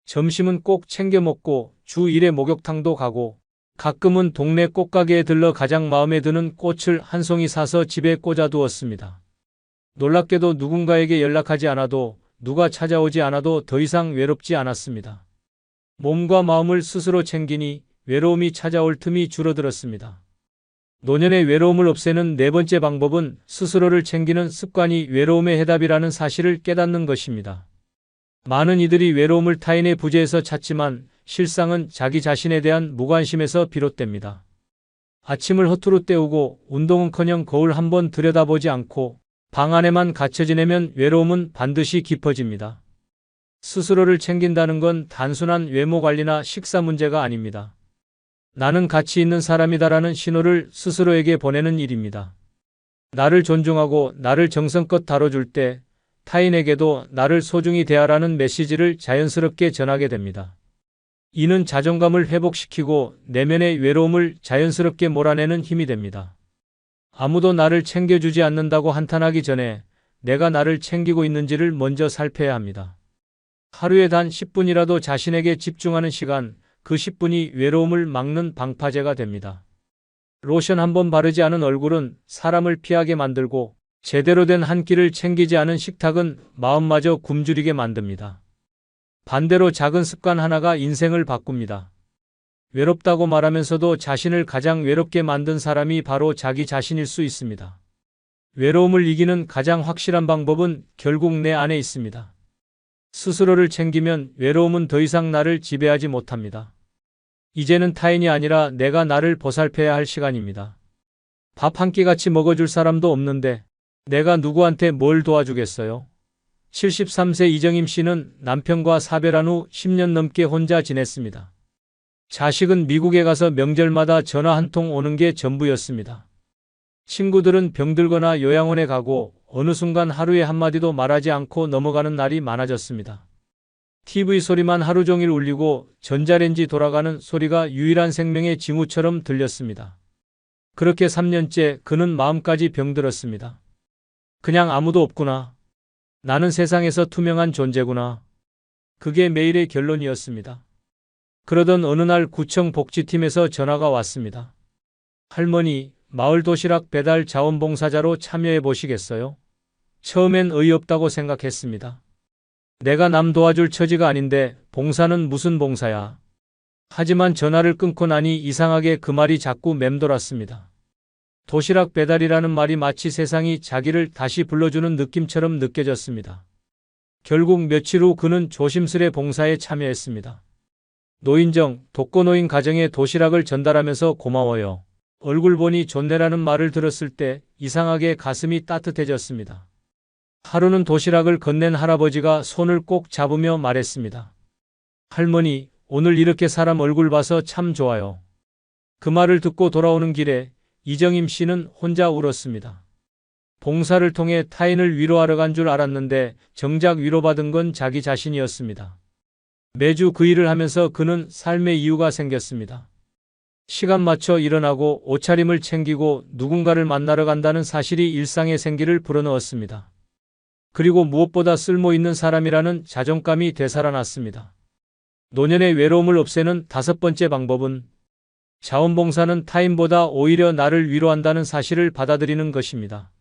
점심은 꼭 챙겨 먹고 주 1회 목욕탕도 가고 가끔은 동네 꽃가게에 들러 가장 마음에 드는 꽃을 한 송이 사서 집에 꽂아두었습니다. 놀랍게도 누군가에게 연락하지 않아도 누가 찾아오지 않아도 더 이상 외롭지 않았습니다. 몸과 마음을 스스로 챙기니 외로움이 찾아올 틈이 줄어들었습니다. 노년의 외로움을 없애는 네 번째 방법은 스스로를 챙기는 습관이 외로움의 해답이라는 사실을 깨닫는 것입니다. 많은 이들이 외로움을 타인의 부재에서 찾지만 실상은 자기 자신에 대한 무관심에서 비롯됩니다. 아침을 허투루 때우고 운동은커녕 거울 한번 들여다보지 않고 방 안에만 갇혀 지내면 외로움은 반드시 깊어집니다. 스스로를 챙긴다는 건 단순한 외모 관리나 식사 문제가 아닙니다. 나는 가치 있는 사람이다라는 신호를 스스로에게 보내는 일입니다. 나를 존중하고 나를 정성껏 다뤄줄 때 타인에게도 나를 소중히 대하라는 메시지를 자연스럽게 전하게 됩니다. 이는 자존감을 회복시키고 내면의 외로움을 자연스럽게 몰아내는 힘이 됩니다. 아무도 나를 챙겨주지 않는다고 한탄하기 전에 내가 나를 챙기고 있는지를 먼저 살펴야 합니다. 하루에 단 10분이라도 자신에게 집중하는 시간, 그 10분이 외로움을 막는 방파제가 됩니다. 로션 한번 바르지 않은 얼굴은 사람을 피하게 만들고 제대로 된 한 끼를 챙기지 않은 식탁은 마음마저 굶주리게 만듭니다. 반대로 작은 습관 하나가 인생을 바꿉니다. 외롭다고 말하면서도 자신을 가장 외롭게 만든 사람이 바로 자기 자신일 수 있습니다. 외로움을 이기는 가장 확실한 방법은 결국 내 안에 있습니다. 스스로를 챙기면 외로움은 더 이상 나를 지배하지 못합니다. 이제는 타인이 아니라 내가 나를 보살펴야 할 시간입니다. 밥 한 끼 같이 먹어줄 사람도 없는데 내가 누구한테 뭘 도와주겠어요? 73세 이정임 씨는 남편과 사별한 후 10년 넘게 혼자 지냈습니다. 자식은 미국에 가서 명절마다 전화 한 통 오는 게 전부였습니다. 친구들은 병들거나 요양원에 가고 어느 순간 하루에 한마디도 말하지 않고 넘어가는 날이 많아졌습니다. TV 소리만 하루 종일 울리고 전자레인지 돌아가는 소리가 유일한 생명의 징후처럼 들렸습니다. 그렇게 3년째 그는 마음까지 병들었습니다. 그냥 아무도 없구나. 나는 세상에서 투명한 존재구나. 그게 매일의 결론이었습니다. 그러던 어느 날 구청 복지팀에서 전화가 왔습니다. 할머니, 마을 도시락 배달 자원봉사자로 참여해 보시겠어요? 처음엔 어이없다고 생각했습니다. 내가 남 도와줄 처지가 아닌데 봉사는 무슨 봉사야. 하지만 전화를 끊고 나니 이상하게 그 말이 자꾸 맴돌았습니다. 도시락 배달이라는 말이 마치 세상이 자기를 다시 불러주는 느낌처럼 느껴졌습니다. 결국 며칠 후 그는 조심스레 봉사에 참여했습니다. 노인정, 독거노인 가정에 도시락을 전달하면서 고마워요. 얼굴 보니 좋네라는 말을 들었을 때 이상하게 가슴이 따뜻해졌습니다. 하루는 도시락을 건넨 할아버지가 손을 꼭 잡으며 말했습니다. 할머니, 오늘 이렇게 사람 얼굴 봐서 참 좋아요. 그 말을 듣고 돌아오는 길에 이정임 씨는 혼자 울었습니다. 봉사를 통해 타인을 위로하러 간 줄 알았는데 정작 위로받은 건 자기 자신이었습니다. 매주 그 일을 하면서 그는 삶의 이유가 생겼습니다. 시간 맞춰 일어나고 옷차림을 챙기고 누군가를 만나러 간다는 사실이 일상의 생기를 불어넣었습니다. 그리고 무엇보다 쓸모있는 사람이라는 자존감이 되살아났습니다. 노년의 외로움을 없애는 5번째 방법은 자원봉사는 타인보다 오히려 나를 위로한다는 사실을 받아들이는 것입니다.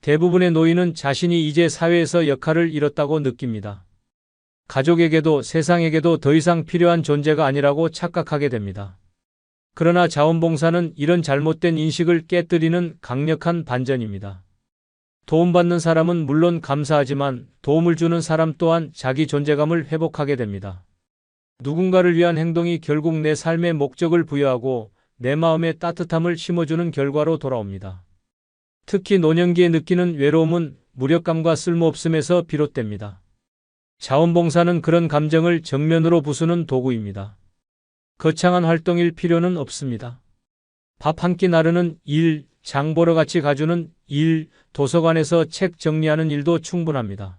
대부분의 노인은 자신이 이제 사회에서 역할을 잃었다고 느낍니다. 가족에게도 세상에게도 더 이상 필요한 존재가 아니라고 착각하게 됩니다. 그러나 자원봉사는 이런 잘못된 인식을 깨뜨리는 강력한 반전입니다. 도움받는 사람은 물론 감사하지만 도움을 주는 사람 또한 자기 존재감을 회복하게 됩니다. 누군가를 위한 행동이 결국 내 삶의 목적을 부여하고 내 마음에 따뜻함을 심어주는 결과로 돌아옵니다. 특히 노년기에 느끼는 외로움은 무력감과 쓸모없음에서 비롯됩니다. 자원봉사는 그런 감정을 정면으로 부수는 도구입니다. 거창한 활동일 필요는 없습니다. 밥 한 끼 나르는 일, 장 보러 같이 가주는 일, 도서관에서 책 정리하는 일도 충분합니다.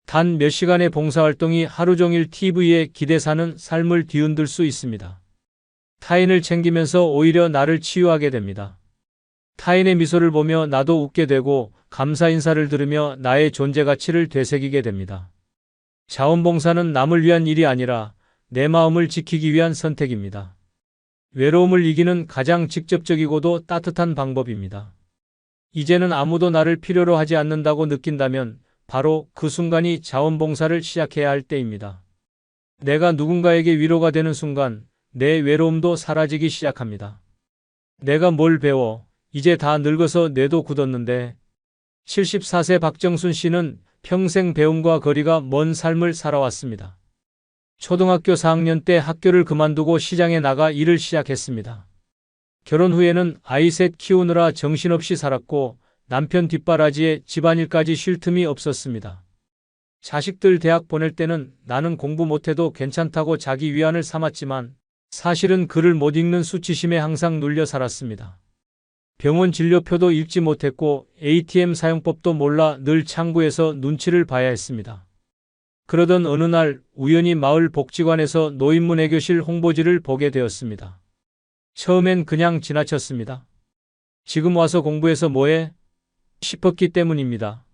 단 몇 시간의 봉사활동이 하루 종일 TV에 기대 사는 삶을 뒤흔들 수 있습니다. 타인을 챙기면서 오히려 나를 치유하게 됩니다. 타인의 미소를 보며 나도 웃게 되고 감사 인사를 들으며 나의 존재 가치를 되새기게 됩니다. 자원봉사는 남을 위한 일이 아니라 내 마음을 지키기 위한 선택입니다. 외로움을 이기는 가장 직접적이고도 따뜻한 방법입니다. 이제는 아무도 나를 필요로 하지 않는다고 느낀다면 바로 그 순간이 자원봉사를 시작해야 할 때입니다. 내가 누군가에게 위로가 되는 순간 내 외로움도 사라지기 시작합니다. 내가 뭘 배워? 이제 다 늙어서 뇌도 굳었는데. 74세 박정순 씨는 평생 배움과 거리가 먼 삶을 살아왔습니다. 초등학교 4학년 때 학교를 그만두고 시장에 나가 일을 시작했습니다. 결혼 후에는 아이 셋 키우느라 정신없이 살았고 남편 뒷바라지에 집안일까지 쉴 틈이 없었습니다. 자식들 대학 보낼 때는 나는 공부 못해도 괜찮다고 자기 위안을 삼았지만 사실은 글을 못 읽는 수치심에 항상 눌려 살았습니다. 병원 진료표도 읽지 못했고 ATM 사용법도 몰라 늘 창구에서 눈치를 봐야 했습니다. 그러던 어느 날 우연히 마을 복지관에서 노인문 애교실 홍보지를 보게 되었습니다. 처음엔 그냥 지나쳤습니다. 지금 와서 공부해서 뭐해? 싶었기 때문입니다.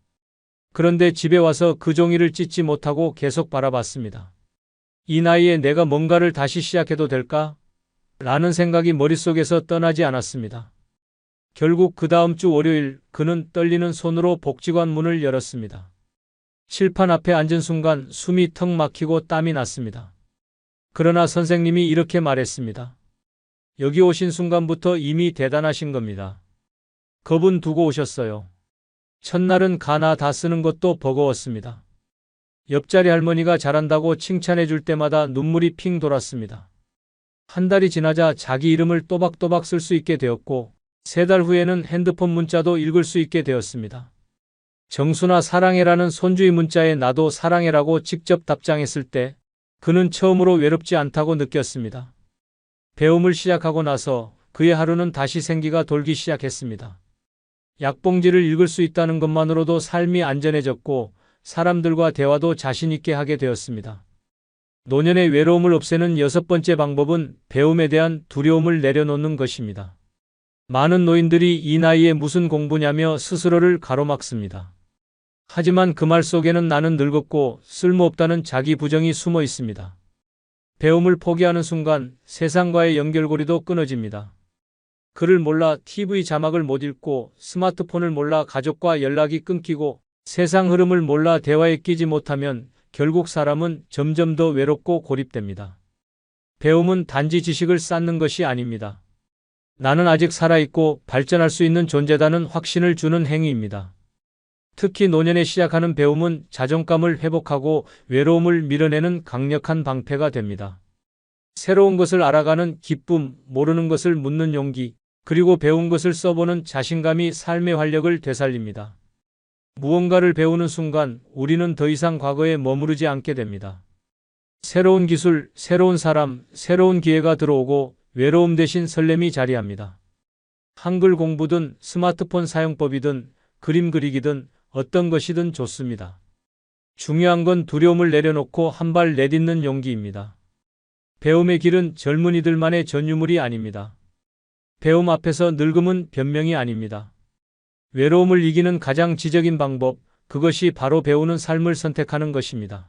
그런데 집에 와서 그 종이를 찢지 못하고 계속 바라봤습니다. 이 나이에 내가 뭔가를 다시 시작해도 될까? 라는 생각이 머릿속에서 떠나지 않았습니다. 결국 그 다음 주 월요일 그는 떨리는 손으로 복지관 문을 열었습니다. 칠판 앞에 앉은 순간 숨이 턱 막히고 땀이 났습니다. 그러나 선생님이 이렇게 말했습니다. 여기 오신 순간부터 이미 대단하신 겁니다. 겁은 두고 오셨어요. 첫날은 가나 다 쓰는 것도 버거웠습니다. 옆자리 할머니가 잘한다고 칭찬해 줄 때마다 눈물이 핑 돌았습니다. 한 달이 지나자 자기 이름을 또박또박 쓸 수 있게 되었고 3달 후에는 핸드폰 문자도 읽을 수 있게 되었습니다. 정순아 사랑해라는 손주의 문자에 나도 사랑해라고 직접 답장했을 때 그는 처음으로 외롭지 않다고 느꼈습니다. 배움을 시작하고 나서 그의 하루는 다시 생기가 돌기 시작했습니다. 약봉지를 읽을 수 있다는 것만으로도 삶이 안전해졌고 사람들과 대화도 자신 있게 하게 되었습니다. 노년의 외로움을 없애는 6번째 방법은 배움에 대한 두려움을 내려놓는 것입니다. 많은 노인들이 이 나이에 무슨 공부냐며 스스로를 가로막습니다. 하지만 그 말 속에는 나는 늙었고 쓸모없다는 자기 부정이 숨어 있습니다. 배움을 포기하는 순간 세상과의 연결고리도 끊어집니다. 글을 몰라 TV 자막을 못 읽고 스마트폰을 몰라 가족과 연락이 끊기고 세상 흐름을 몰라 대화에 끼지 못하면 결국 사람은 점점 더 외롭고 고립됩니다. 배움은 단지 지식을 쌓는 것이 아닙니다. 나는 아직 살아있고 발전할 수 있는 존재다는 확신을 주는 행위입니다. 특히 노년에 시작하는 배움은 자존감을 회복하고 외로움을 밀어내는 강력한 방패가 됩니다. 새로운 것을 알아가는 기쁨, 모르는 것을 묻는 용기, 그리고 배운 것을 써보는 자신감이 삶의 활력을 되살립니다. 무언가를 배우는 순간 우리는 더 이상 과거에 머무르지 않게 됩니다. 새로운 기술, 새로운 사람, 새로운 기회가 들어오고 외로움 대신 설렘이 자리합니다. 한글 공부든 스마트폰 사용법이든 그림 그리기든 어떤 것이든 좋습니다. 중요한 건 두려움을 내려놓고 한 발 내딛는 용기입니다. 배움의 길은 젊은이들만의 전유물이 아닙니다. 배움 앞에서 늙음은 변명이 아닙니다. 외로움을 이기는 가장 지적인 방법, 그것이 바로 배우는 삶을 선택하는 것입니다.